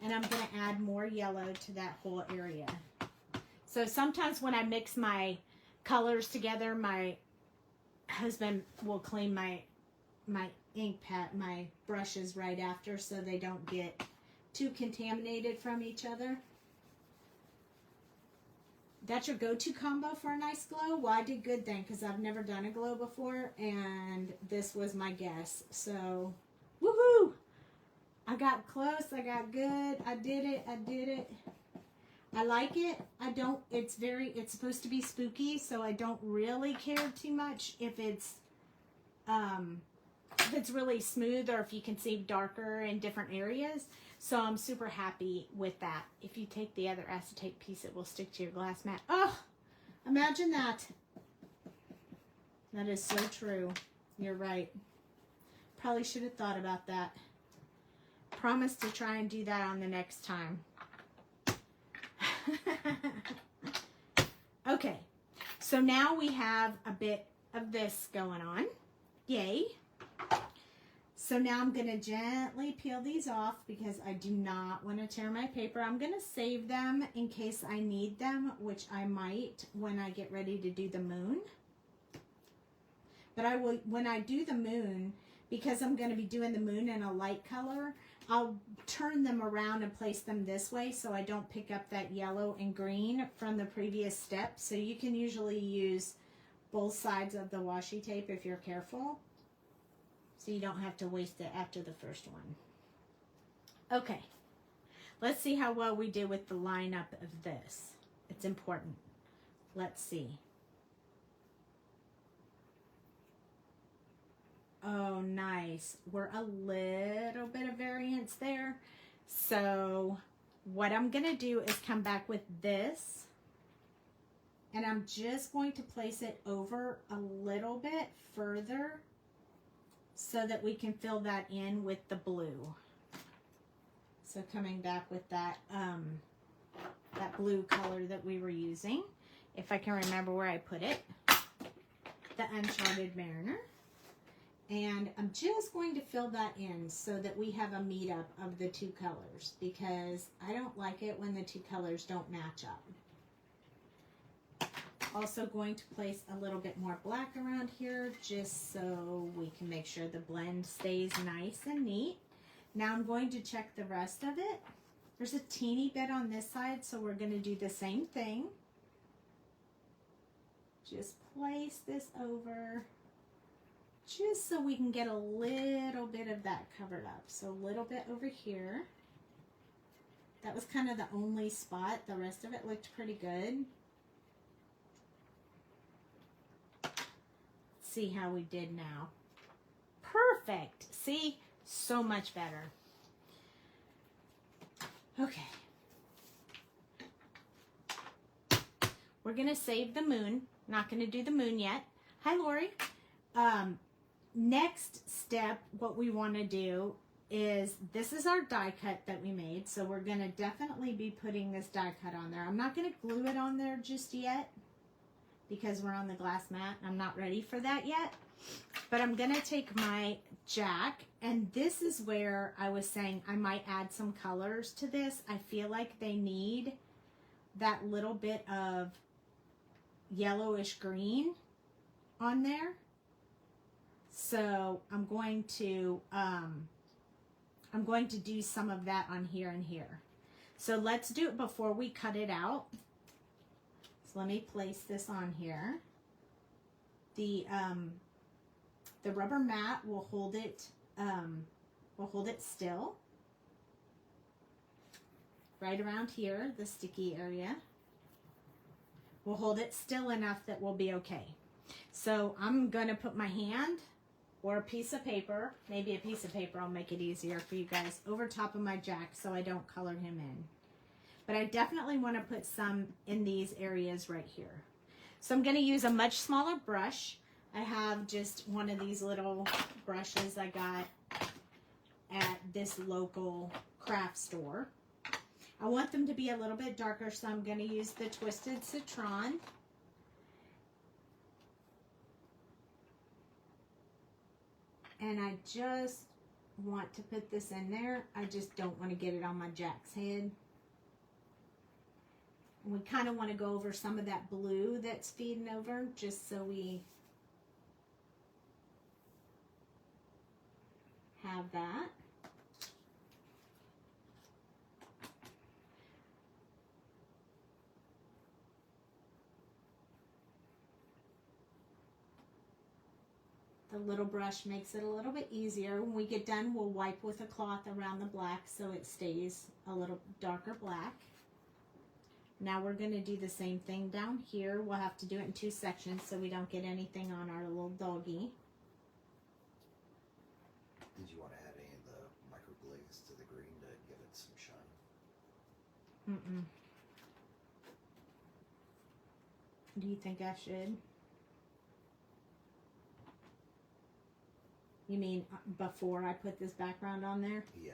And I'm going to add more yellow to that whole area. So sometimes when I mix my colors together, my husband will clean my ink pad, my brushes right after, so they don't get too contaminated from each other. That's your go-to combo for a nice glow? Well, I did good then because I've never done a glow before, and this was my guess. So, woohoo! I got close, I got good, I did it. I like it. It's supposed to be spooky, so I don't really care too much if it's really smooth or if you can see darker in different areas. So I'm super happy with that. If you take the other acetate piece, it will stick to your glass mat. Oh, imagine that. That is so true. You're right. Probably should have thought about that. Promise to try and do that on the next time. Okay, so now we have a bit of this going on. Yay. So now I'm going to gently peel these off because I do not want to tear my paper. I'm going to save them in case I need them, which I might when I get ready to do the moon. But I will, when I do the moon, because I'm going to be doing the moon in a light color, I'll turn them around and place them this way so I don't pick up that yellow and green from the previous step. So you can usually use both sides of the washi tape if you're careful, so you don't have to waste it after the first one. Okay, let's see how well we did with the lineup of this. It's important. Let's see. Oh, nice. We're a little bit of variance there. So what I'm going to do is come back with this, and I'm just going to place it over a little bit further so that we can fill that in with the blue. So coming back with that, that blue color that we were using, if I can remember where I put it, the Uncharted Mariner. And I'm just going to fill that in so that we have a meetup of the two colors, because I don't like it when the two colors don't match up. Also going to place a little bit more black around here just so we can make sure the blend stays nice and neat. Now I'm going to check the rest of it. There's a teeny bit on this side, so we're going to do the same thing. Just place this over just so we can get a little bit of that covered up. So a little bit over here. That was kind of the only spot. The rest of it looked pretty good. Let's see how we did now. Perfect. See? So much better. Okay. We're going to save the moon. Not going to do the moon yet. Hi, Lori. Next step, what we want to do is, this is our die cut that we made. So we're going to definitely be putting this die cut on there. I'm not going to glue it on there just yet because we're on the glass mat. I'm not ready for that yet. But I'm going to take my jack, and this is where I was saying I might add some colors to this. I feel like they need that little bit of yellowish green on there. So I'm going to do some of that on here and here. So let's do it before we cut it out. So let me place this on here. The rubber mat will hold it still. Right around here, the sticky area. We'll hold it still enough that we'll be okay. So I'm gonna put my hand or a piece of paper, maybe a piece of paper, I'll make it easier for you guys, over top of my jack so I don't color him in. But I definitely want to put some in these areas right here. So I'm gonna use a much smaller brush. I have just one of these little brushes I got at this local craft store. I want them to be a little bit darker, so I'm going to use the Twisted Citron. And I just want to put this in there. I just don't want to get it on my jack's head. And we kind of want to go over some of that blue that's feeding over, just so we have that. The little brush makes it a little bit easier. When we get done, we'll wipe with a cloth around the black so it stays a little darker black. Now we're going to do the same thing down here. We'll have to do it in 2 sections so we don't get anything on our little doggy. Did you want to add any of the microglaze to the green to give it some shine? Mm-mm. Do you think I should? You mean before I put this background on there? Yeah.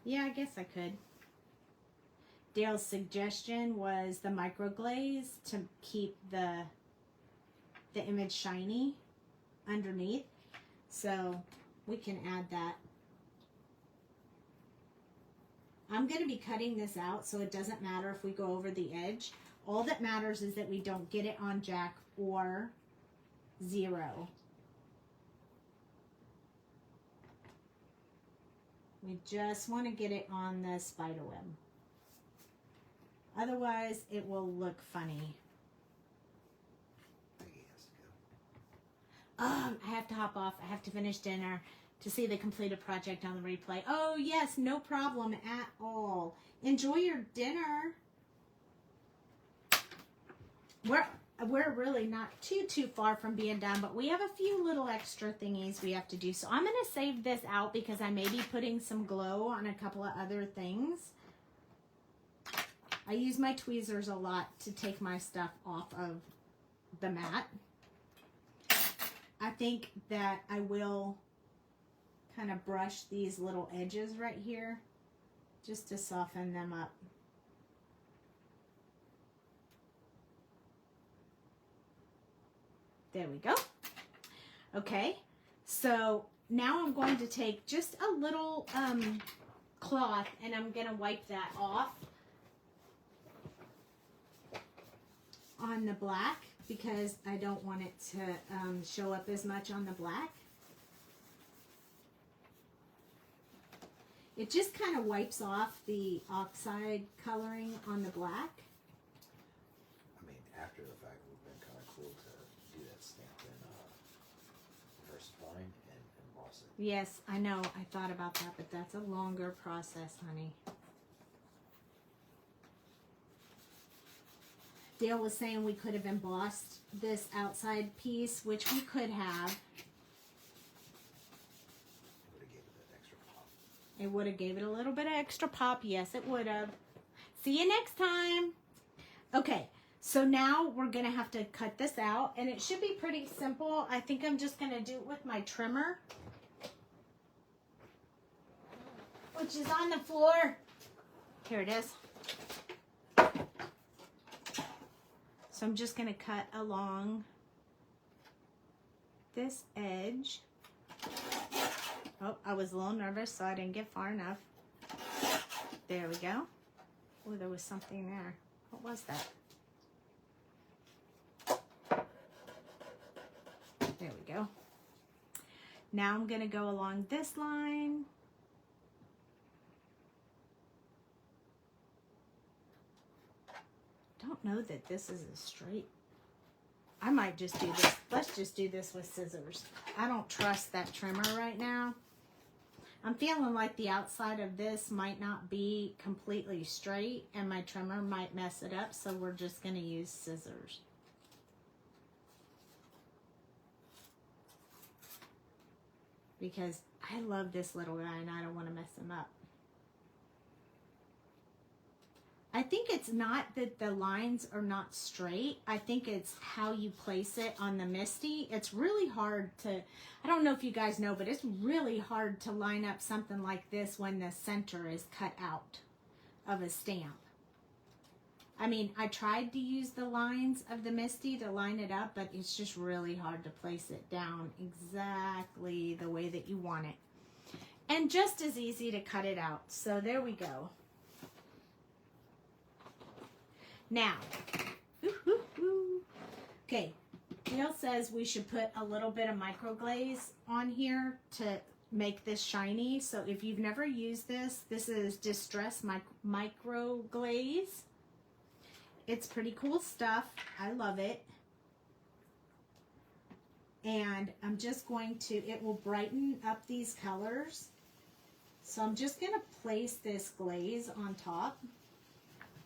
Yeah, I guess I could. Dale's suggestion was the microglaze to keep the image shiny underneath. So we can add that. I'm going to be cutting this out, so it doesn't matter if we go over the edge. All that matters is that we don't get it on Jack or Zero. We just want to get it on the spider web. Otherwise, it will look funny. Peggy has to go. I have to hop off. I have to finish dinner to see the completed project on the replay. Oh, yes, no problem at all. Enjoy your dinner. We're really not too far from being done, but we have a few little extra thingies we have to do. So I'm going to save this out because I may be putting some glow on a couple of other things. I use my tweezers a lot to take my stuff off of the mat. I think that I will kind of brush these little edges right here just to soften them up. There we go. Okay, so now I'm going to take just a little cloth and I'm going to wipe that off on the black because I don't want it to show up as much on the black. It just kind of wipes off the oxide coloring on the black. I mean, after the fact, it would have been kind of cool to do that stamp in VersaFine and emboss it. Yes, I know. I thought about that, but that's a longer process, honey. Dale was saying we could have embossed this outside piece, which we could have. It would have gave it a little bit of extra pop. Yes, it would have. See you next time. Okay, so now we're going to have to cut this out, and it should be pretty simple. I think I'm just going to do it with my trimmer, which is on the floor. Here it is. So I'm just going to cut along this edge. Oh, I was a little nervous, so I didn't get far enough. There we go. Oh, there was something there. What was that? There we go. Now I'm going to go along this line. Don't know that this is a straight. I might just do this. Let's just do this with scissors. I don't trust that trimmer right now. I'm feeling like the outside of this might not be completely straight and my trimmer might mess it up, so we're just going to use scissors. Because I love this little guy and I don't want to mess him up. I think it's not that the lines are not straight. I think it's how you place it on the Misty. It's really hard to, I don't know if you guys know, but it's really hard to line up something like this when the center is cut out of a stamp. I mean, I tried to use the lines of the Misty to line it up, but it's just really hard to place it down exactly the way that you want it. And just as easy to cut it out. So there we go. Now, okay, Dale says we should put a little bit of microglaze on here to make this shiny. So if you've never used this, this is Distress Microglaze. It's pretty cool stuff. I love it. And I'm just going to, it will brighten up these colors. So I'm just going to place this glaze on top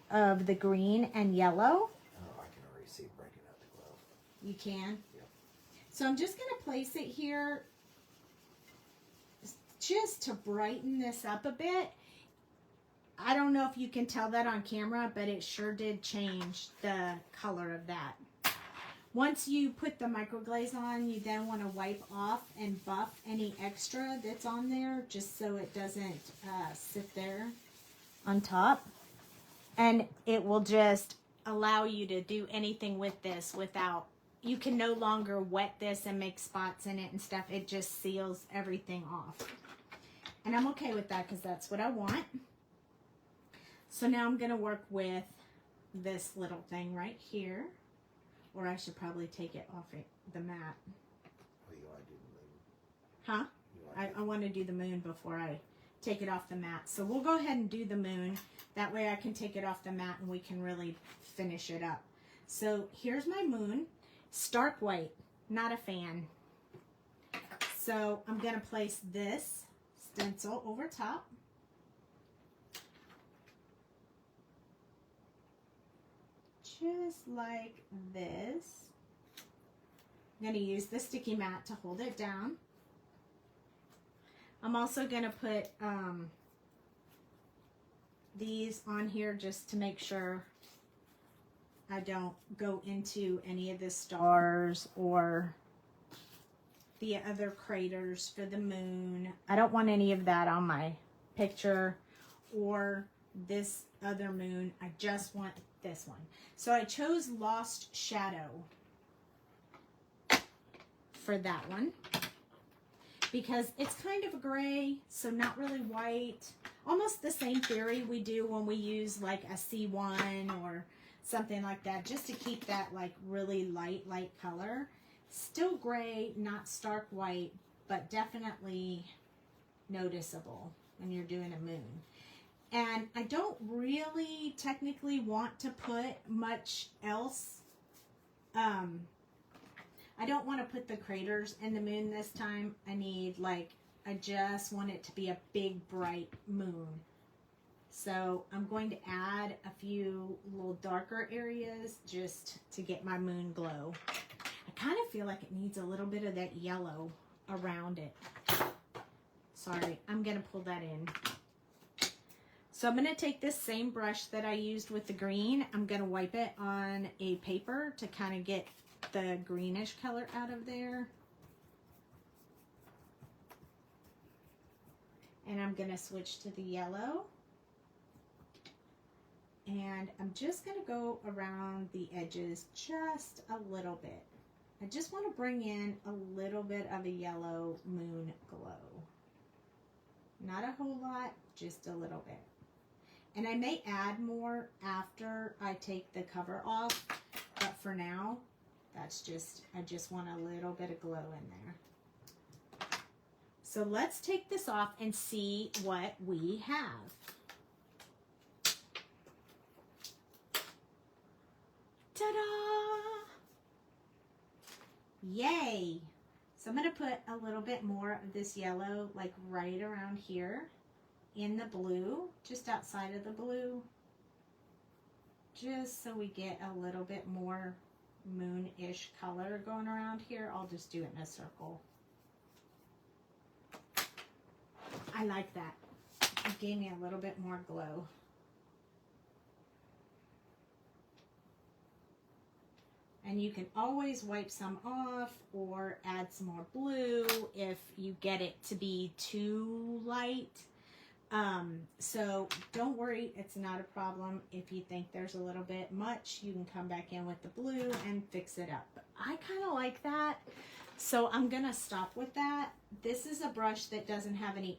of the green and yellow. Oh, I can already see it breaking out the glow. You can? Yep. So I'm just going to place it here just to brighten this up a bit. I don't know if you can tell that on camera, but it sure did change the color of that. Once you put the microglaze on, you then want to wipe off and buff any extra that's on there just so it doesn't sit there on top. And it will just allow you to do anything with this without, you can no longer wet this and make spots in it and stuff. It just seals everything off. And I'm okay with that because that's what I want. So now I'm going to work with this little thing right here. Or I should probably take it off the mat. Oh, you want to do the moon? Huh? I want to do the moon before I take it off the mat. So we'll go ahead and do the moon. That way I can take it off the mat and we can really finish it up. So here's my moon. Stark white, not a fan. So I'm going to place this stencil over top. Just like this. I'm going to use the sticky mat to hold it down. I'm also going to put these on here just to make sure I don't go into any of the stars or the other craters for the moon. I don't want any of that on my picture or this other moon. I just want this one. So I chose Lost Shadow for that one because it's kind of a gray, so not really white. Almost the same theory we do when we use like a C1 or something like that, just to keep that like really light color. Still gray, not stark white, but definitely noticeable when you're doing a moon. And I don't really technically want to put much else. I don't want to put the craters in the moon this time. I just want it to be a big bright moon. So I'm going to add a few little darker areas just to get my moon glow. I kind of feel like it needs a little bit of that yellow around it. Sorry, I'm going to pull that in. So I'm going to take this same brush that I used with the green. I'm going to wipe it on a paper to kind of get the greenish color out of there. And I'm going to switch to the yellow. And I'm just going to go around the edges just a little bit. I just want to bring in a little bit of a yellow moon glow. Not a whole lot, just a little bit. And I may add more after I take the cover off, but for now, that's just, I just want a little bit of glow in there. So let's take this off and see what we have. Ta-da! Yay! So I'm going to put a little bit more of this yellow, like right around here in the blue, just outside of the blue, just so we get a little bit more moon-ish color going around here. I'll just do it in a circle. I like that. It gave me a little bit more glow. And you can always wipe some off or add some more blue if you get it to be too light. So don't worry, it's not a problem. If you think there's a little bit much, you can come back in with the blue and fix it up. But I kind of like that. So I'm going to stop with that. This is a brush that doesn't have any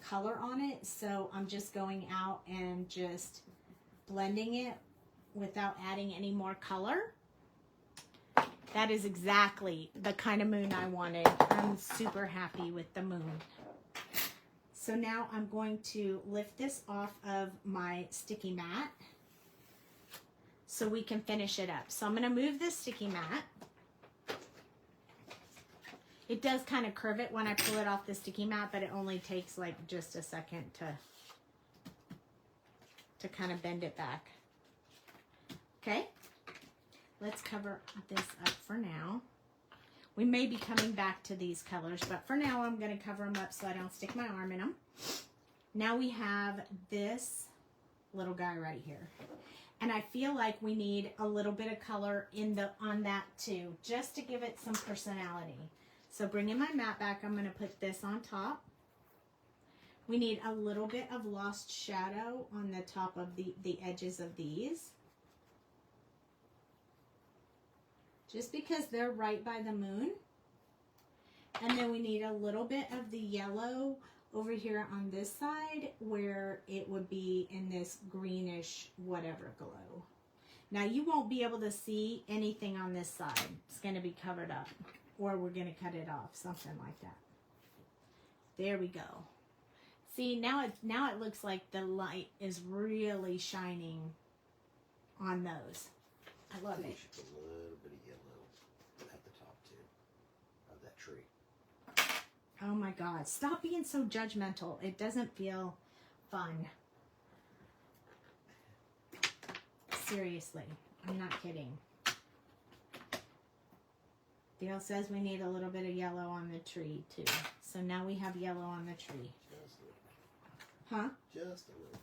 color on it. So I'm just going out and just blending it without adding any more color. That is exactly the kind of moon I wanted. I'm super happy with the moon. So now I'm going to lift this off of my sticky mat so we can finish it up. So I'm going to move this sticky mat. It does kind of curve it when I pull it off the sticky mat, but it only takes like just a second to kind of bend it back. Okay. Let's cover this up for now. We may be coming back to these colors, but for now I'm going to cover them up so I don't stick my arm in them. Now we have this little guy right here. And I feel like we need a little bit of color on that too, just to give it some personality. So bringing my mat back, I'm going to put this on top. We need a little bit of lost shadow on the top of the edges of these. Just because they're right by the moon. And then we need a little bit of the yellow over here on this side where it would be in this greenish whatever glow. Now you won't be able to see anything on this side. It's going to be covered up, or we're going to cut it off, something like that. There we go. See, now it looks like the light is really shining on those. I love it. A little bit of yellow at the top too of that tree. Oh my God, stop being so judgmental. It doesn't feel fun. Seriously, I'm not kidding. Dale says we need a little bit of yellow on the tree too. So now we have yellow on the tree. Just a little bit. Huh? Just a little bit.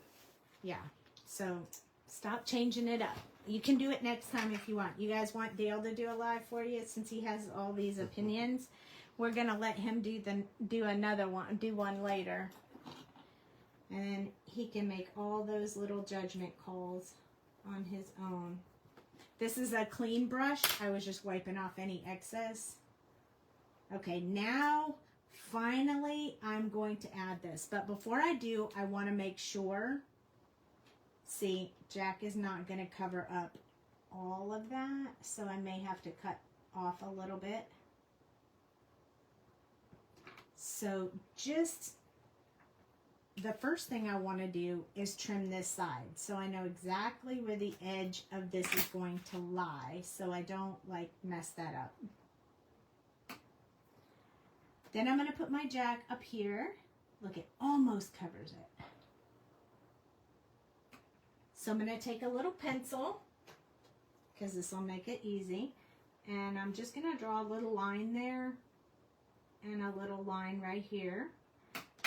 Yeah, so stop changing it up. You can do it next time if you want. You guys want Dale to do a live for you since he has all these opinions? We're gonna let him do another one, do one later, and then he can make all those little judgment calls on his own. This is a clean brush. I was just wiping off any excess. Okay, now finally I'm going to add this, but before I do, I want to make sure. See, Jack is not going to cover up all of that, so I may have to cut off a little bit. So just the first thing I want to do is trim this side, so I know exactly where the edge of this is going to lie, so I don't like mess that up. Then I'm going to put my Jack up here. Look, it almost covers it. So I'm going to take a little pencil, because this will make it easy, and I'm just going to draw a little line there and a little line right here,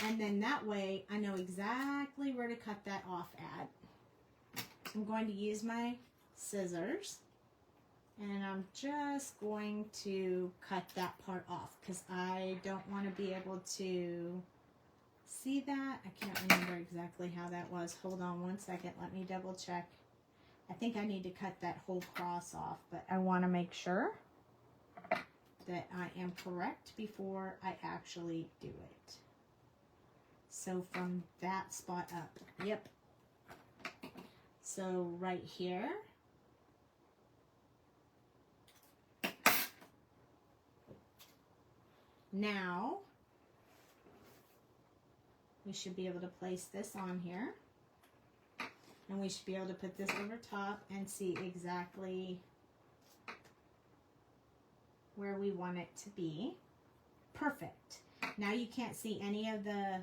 and then that way I know exactly where to cut that off at. I'm going to use my scissors, and I'm just going to cut that part off because I don't want to be able to see that. I can't remember exactly how that was. Hold on one second, let me double check. I think I need to cut that whole cross off, but I want to make sure that I am correct before I actually do it. So from that spot up, yep. So right here. Now, we should be able to place this on here. And we should be able to put this over top and see exactly where we want it to be. Perfect. Now you can't see any of the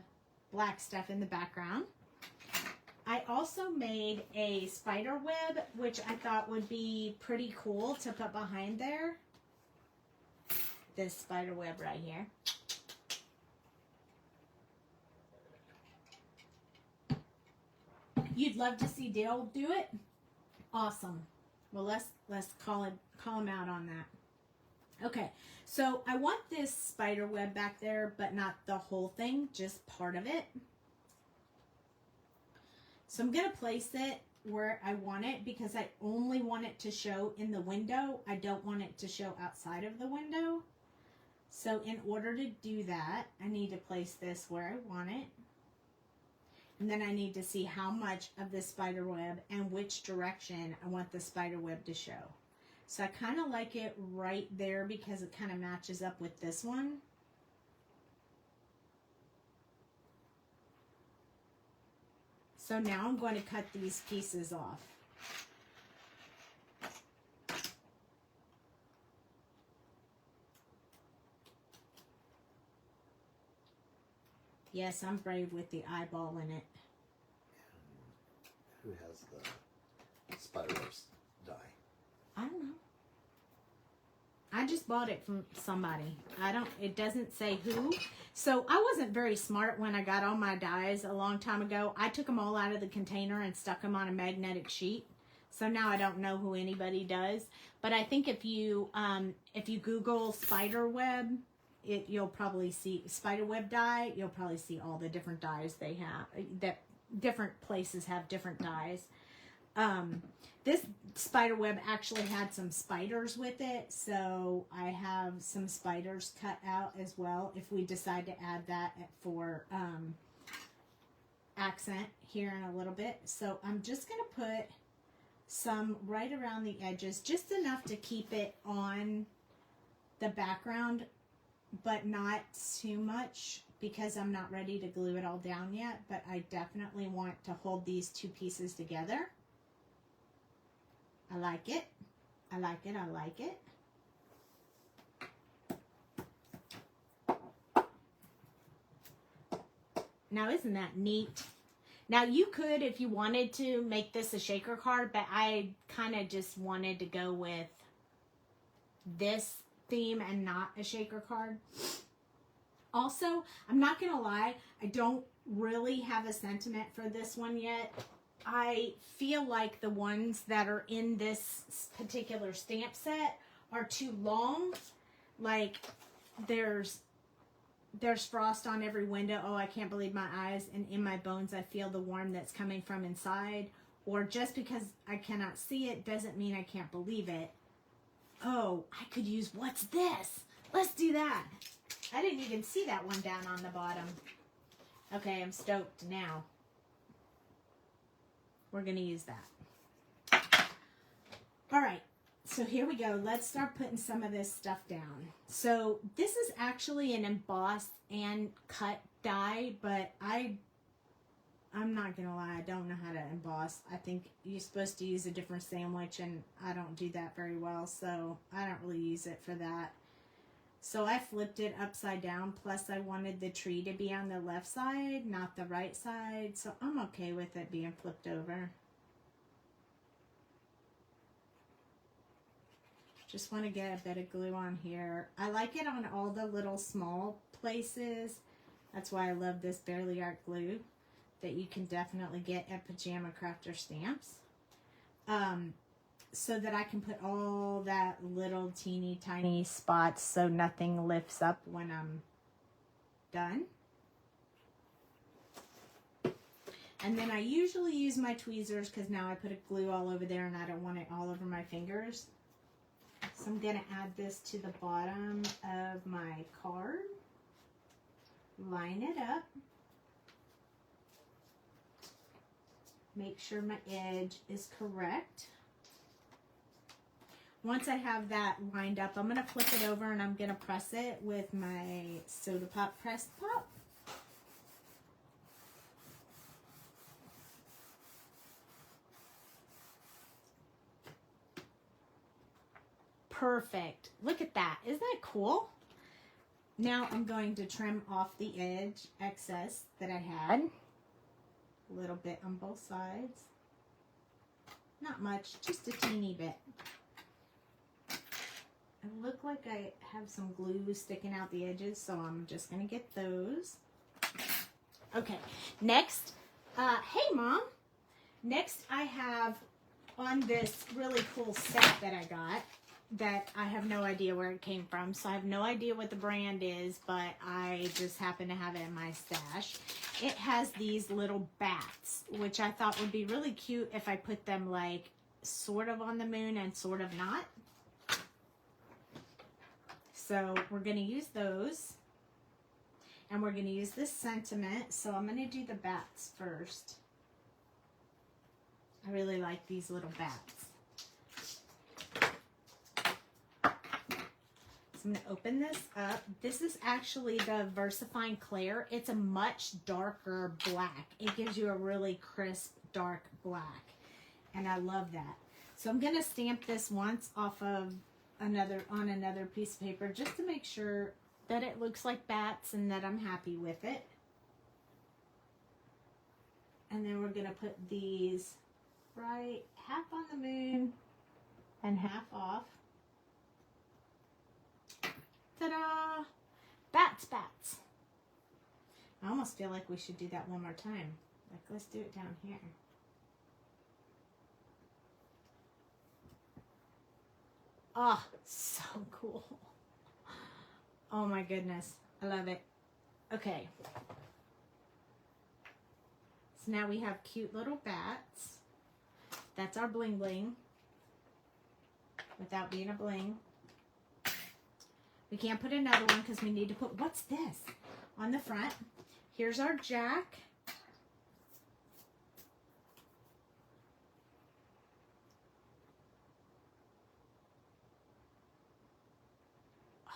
black stuff in the background. I also made a spider web, which I thought would be pretty cool to put behind there. This spider web right here. You'd love to see Dale do it? Awesome. Well, let's call him out on that. Okay, so I want this spider web back there, but not the whole thing, just part of it. So I'm going to place it where I want it because I only want it to show in the window. I don't want it to show outside of the window. So in order to do that, I need to place this where I want it. And then I need to see how much of the spider web and which direction I want the spider web to show. So I kind of like it right there because it kind of matches up with this one. So now I'm going to cut these pieces off. Yes, I'm brave with the eyeball in it. Who has the spider-webs dye? I don't know. I just bought it from somebody. It doesn't say who. So I wasn't very smart when I got all my dyes a long time ago. I took them all out of the container and stuck them on a magnetic sheet. So now I don't know who anybody does. But I think if you Google spider web, you'll probably see spider web dye. You'll probably see all the different dyes they have. That different places have different dyes. This spider web actually had some spiders with it, so I have some spiders cut out as well if we decide to add that for accent here in a little bit. So I'm just going to put some right around the edges, just enough to keep it on the background, but not too much because I'm not ready to glue it all down yet, but I definitely want to hold these two pieces together. I like it. I like it. I like it. Now, isn't that neat? Now, you could, if you wanted to, make this a shaker card, but I kind of just wanted to go with this theme and not a shaker card. Also, I'm not going to lie, I don't really have a sentiment for this one yet. I feel like the ones that are in this particular stamp set are too long. Like, there's frost on every window. Oh, I can't believe my eyes. And in my bones, I feel the warmth that's coming from inside. Or just because I cannot see it doesn't mean I can't believe it. Oh, I could use what's this? Let's do that. I didn't even see that one down on the bottom. Okay, I'm stoked now. we're going to use that. All right. So here we go. Let's start putting some of this stuff down. So this is actually an embossed and cut die, but I'm not going to lie, I don't know how to emboss. I think you're supposed to use a different sandwich, and I don't do that very well, so I don't really use it for that. So I flipped it upside down, plus I wanted the tree to be on the left side, not the right side, so I'm okay with it being flipped over. Just want to get a bit of glue on here. I like it on all the little small places. That's why I love this Barely Art glue that you can definitely get at Pajama Crafter Stamps. So that I can put all that little teeny tiny spots so nothing lifts up when I'm done. And then I usually use my tweezers because now I put a glue all over there and I don't want it all over my fingers. So I'm going to add this to the bottom of my card. Line it up. Make sure my edge is correct. Once I have that lined up, I'm going to flip it over and I'm going to press it with my Soda Pop Press Pop. Perfect. Look at that. Isn't that cool? Now I'm going to trim off the edge excess that I had. A little bit on both sides. Not much, just a teeny bit. It looked like I have some glue sticking out the edges, so I'm just going to get those. Okay, next, hey Mom. Next I have on this really cool set that I got, that I have no idea where it came from. So I have no idea what the brand is, but I just happen to have it in my stash. It has these little bats, which I thought would be really cute if I put them like sort of on the moon and sort of not. So we're going to use those. And we're going to use this sentiment. So I'm going to do the bats first. I really like these little bats. I'm going to open this up. This is actually the VersaFine Clair. It's a much darker black. It gives you a really crisp, dark black. And I love that. So I'm going to stamp this once off of another piece of paper just to make sure that it looks like bats and that I'm happy with it. And then we're going to put these right half on the moon and half off. Ta-da! Bats, bats. I almost feel like we should do that one more time. Like, let's do it down here. Oh, so cool. Oh my goodness. I love it. Okay. So now we have cute little bats. That's our bling bling. Without being a bling. We can't put another one because we need to put, what's this? On the front. Here's our jack. Oh,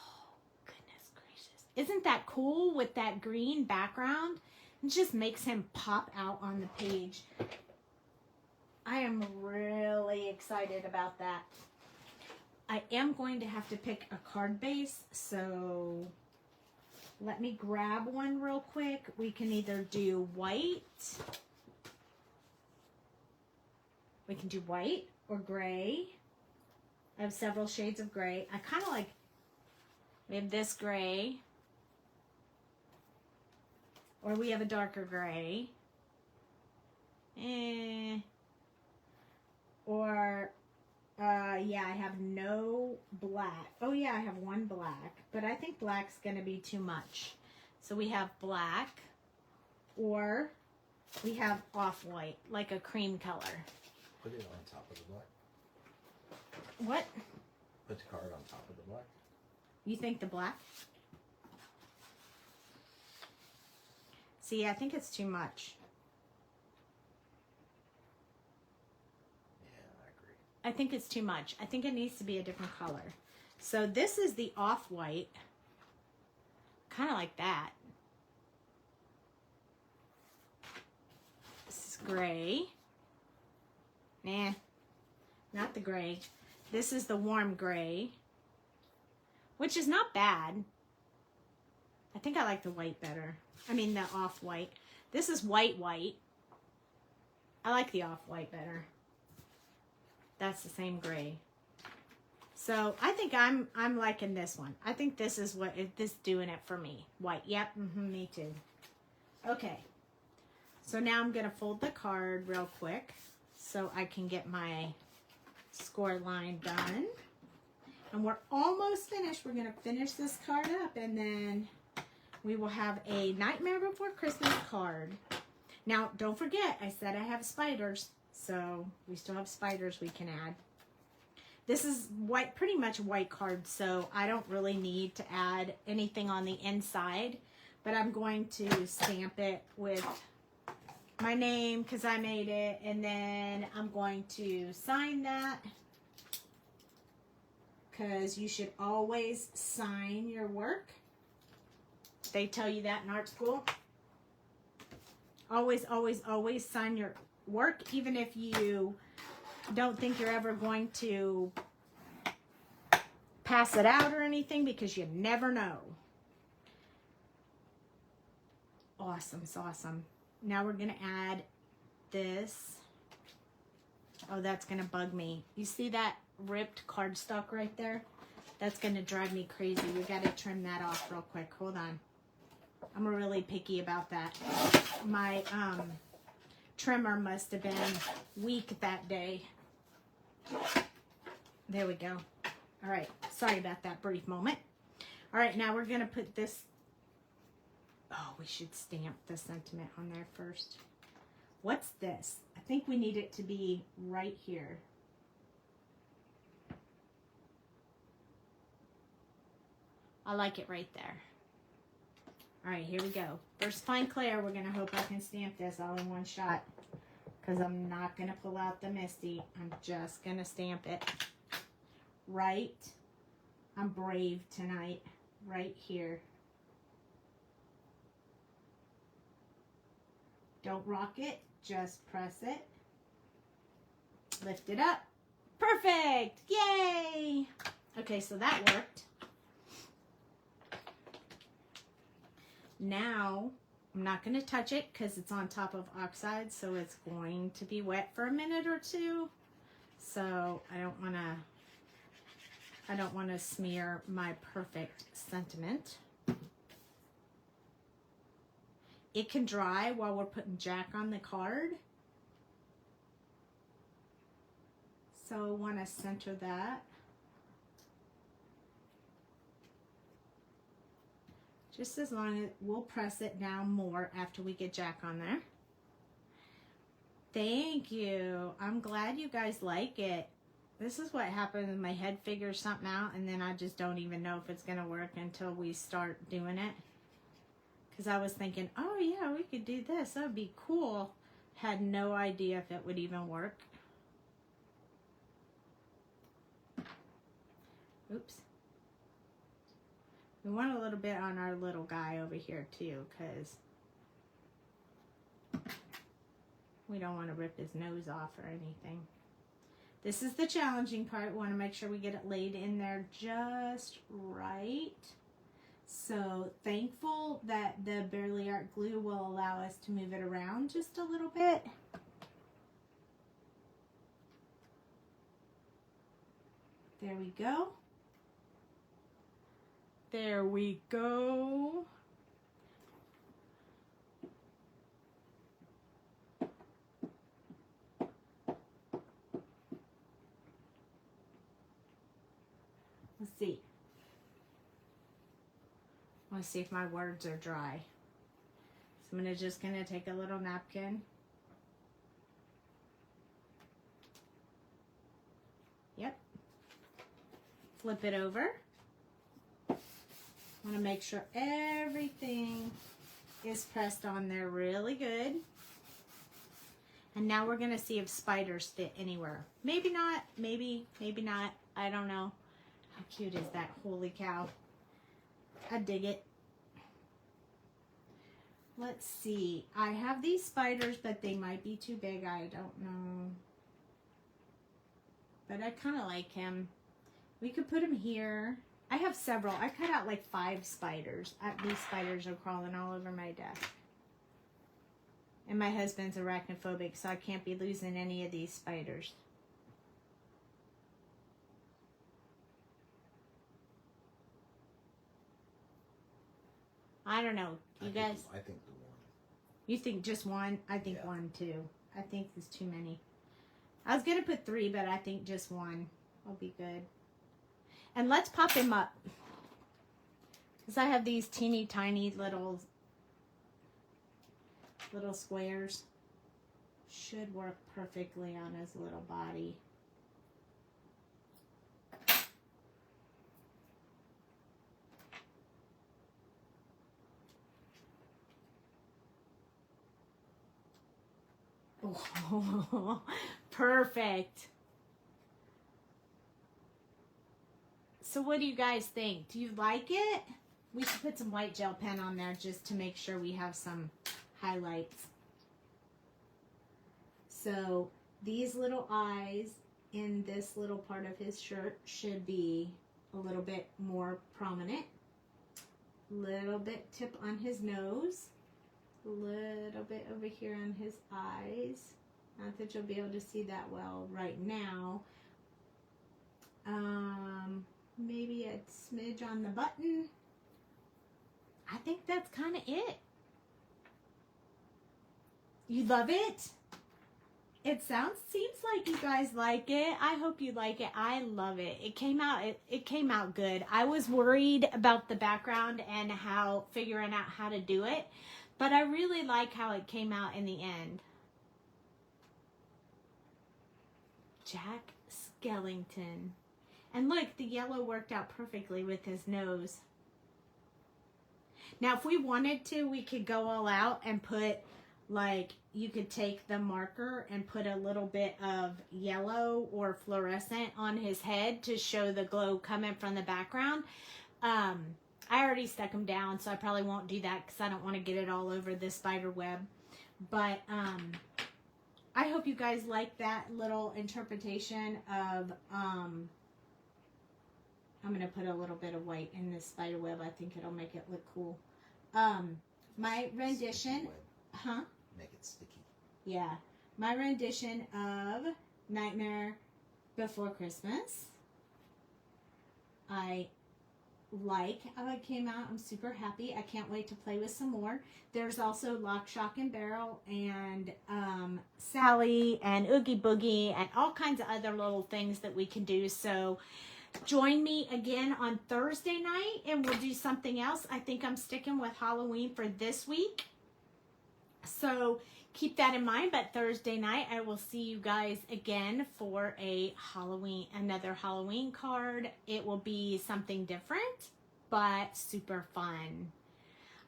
goodness gracious. Isn't that cool with that green background? It just makes him pop out on the page. I am really excited about that. I am going to have to pick a card base, so let me grab one real quick. We can either do white. We can do white or gray. I have several shades of gray. I kind of like, we have this gray. Or we have a darker gray. Or... yeah, I have no black. Oh yeah, I have one black, but I think black's gonna be too much. So we have black, or we have off-white, like a cream color. Put it on top of the black. What? Put the card on top of the black. You think the black? See, I think it's too much. I think it's too much. I think it needs to be a different color. So this is the off-white. Kind of like that. This is gray. Nah, not the gray. This is the warm gray, which is not bad. I think I like the white better. I mean the off-white. This is white. I like the off-white better. That's the same gray. So I think I'm liking this one. I think this is what this doing it for me. White. Yep. Me too. Okay. So now I'm gonna fold the card real quick so I can get my score line done. And we're almost finished. We're gonna finish this card up, and then we will have a Nightmare Before Christmas card. Now, don't forget, I said I have spiders, so we still have spiders we can add. This is white, pretty much a white card, so I don't really need to add anything on the inside, but I'm going to stamp it with my name because I made it, and then I'm going to sign that because you should always sign your work. They tell you that in art school. Always, always, always sign your work, even if you don't think you're ever going to pass it out or anything, because you never know. Awesome, it's awesome. Now we're going to add this. Oh, that's going to bug me. You see that ripped cardstock right there? That's going to drive me crazy. We got to trim that off real quick. Hold on. I'm really picky about that. My trimmer must have been weak that day. There we go. All right. Sorry about that brief moment. All right. Now we're going to put this. Oh, we should stamp the sentiment on there first. What's this? I think we need it to be right here. I like it right there. All right, here we go. First fine Claire, we're going to hope I can stamp this all in one shot, because I'm not going to pull out the Misty. I'm just going to stamp it right. I'm brave tonight, right here. Don't rock it, just press it. Lift it up. Perfect! Yay! Okay, so that worked. Now, I'm not going to touch it because it's on top of oxide, so it's going to be wet for a minute or two. So I don't want to smear my perfect sentiment. It can dry while we're putting Jack on the card. So I want to center that. Just as long as we'll press it down more after we get Jack on there. Thank you. I'm glad you guys like it. This is what happens when my head figures something out, and then I just don't even know if it's going to work until we start doing it. Because I was thinking, oh yeah, we could do this. That would be cool. Had no idea if it would even work. Oops. We want a little bit on our little guy over here too, because we don't want to rip his nose off or anything. This is the challenging part. We want to make sure we get it laid in there just right. So thankful that the Barely Art glue will allow us to move it around just a little bit. There we go. There we go. Let's see. I want to see if my words are dry. So I'm just going to take a little napkin. Yep. Flip it over. I want to make sure everything is pressed on there really good. And now we're going to see if spiders fit anywhere. Maybe not. Maybe not. I don't know. How cute is that? Holy cow. I dig it. Let's see. I have these spiders, but they might be too big. I don't know. But I kind of like him. We could put him here. I have several. I cut out like 5 spiders. These spiders are crawling all over my desk. And my husband's arachnophobic, so I can't be losing any of these spiders. I don't know. You guys? I think the one. You think just one? I think Yeah. 1 too. I think there's too many. I was going to put 3, but I think just 1 will be good. And let's pop him up. Because I have these teeny tiny little squares. Should work perfectly on his little body. Oh, perfect. So what do you guys think? Do you like it? We should put some white gel pen on there just to make sure we have some highlights. So these little eyes in this little part of his shirt should be a little bit more prominent. Little bit tip on his nose. A little bit over here on his eyes. Not that you'll be able to see that well right now. Maybe a smidge on the button. I think that's kind of it. You love it? It seems like you guys like it. I hope you like it. I love it. It came out good. I was worried about the background and figuring out how to do it, but I really like how it came out in the end. Jack Skellington. And look, the yellow worked out perfectly with his nose. Now, if we wanted to, we could go all out and put, like, you could take the marker and put a little bit of yellow or fluorescent on his head to show the glow coming from the background. I already stuck him down, so I probably won't do that because I don't want to get it all over this spider web. But I hope you guys like that little interpretation of... I'm going to put a little bit of white in this spider web. I think it'll make it look cool. My rendition... Huh? Make it sticky. Yeah. My rendition of Nightmare Before Christmas. I like how it came out. I'm super happy. I can't wait to play with some more. There's also Lock, Shock, and Barrel and Sally and Oogie Boogie and all kinds of other little things that we can do. So... join me again on Thursday night and we'll do something else. I think I'm sticking with Halloween for this week. So keep that in mind. But Thursday night, I will see you guys again for another Halloween card. It will be something different, but super fun.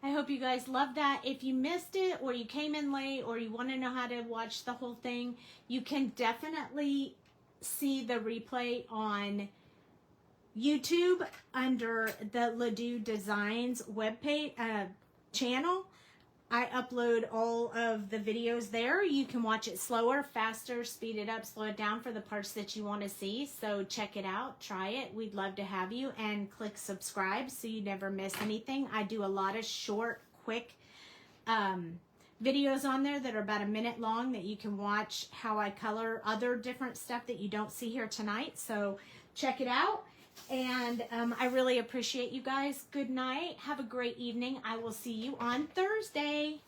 I hope you guys love that. If you missed it or you came in late or you want to know how to watch the whole thing, you can definitely see the replay on YouTube under the Doux Designs webpage channel. I upload all of the videos there. You can watch it slower, faster, speed it up, slow it down for the parts that you want to see. So check it out, try it. We'd love to have you, and click subscribe so you never miss anything. I do a lot of short, quick videos on there that are about a minute long that you can watch how I color other different stuff that you don't see here tonight. So check it out. And I really appreciate you guys. Good night. Have a great evening. I will see you on Thursday.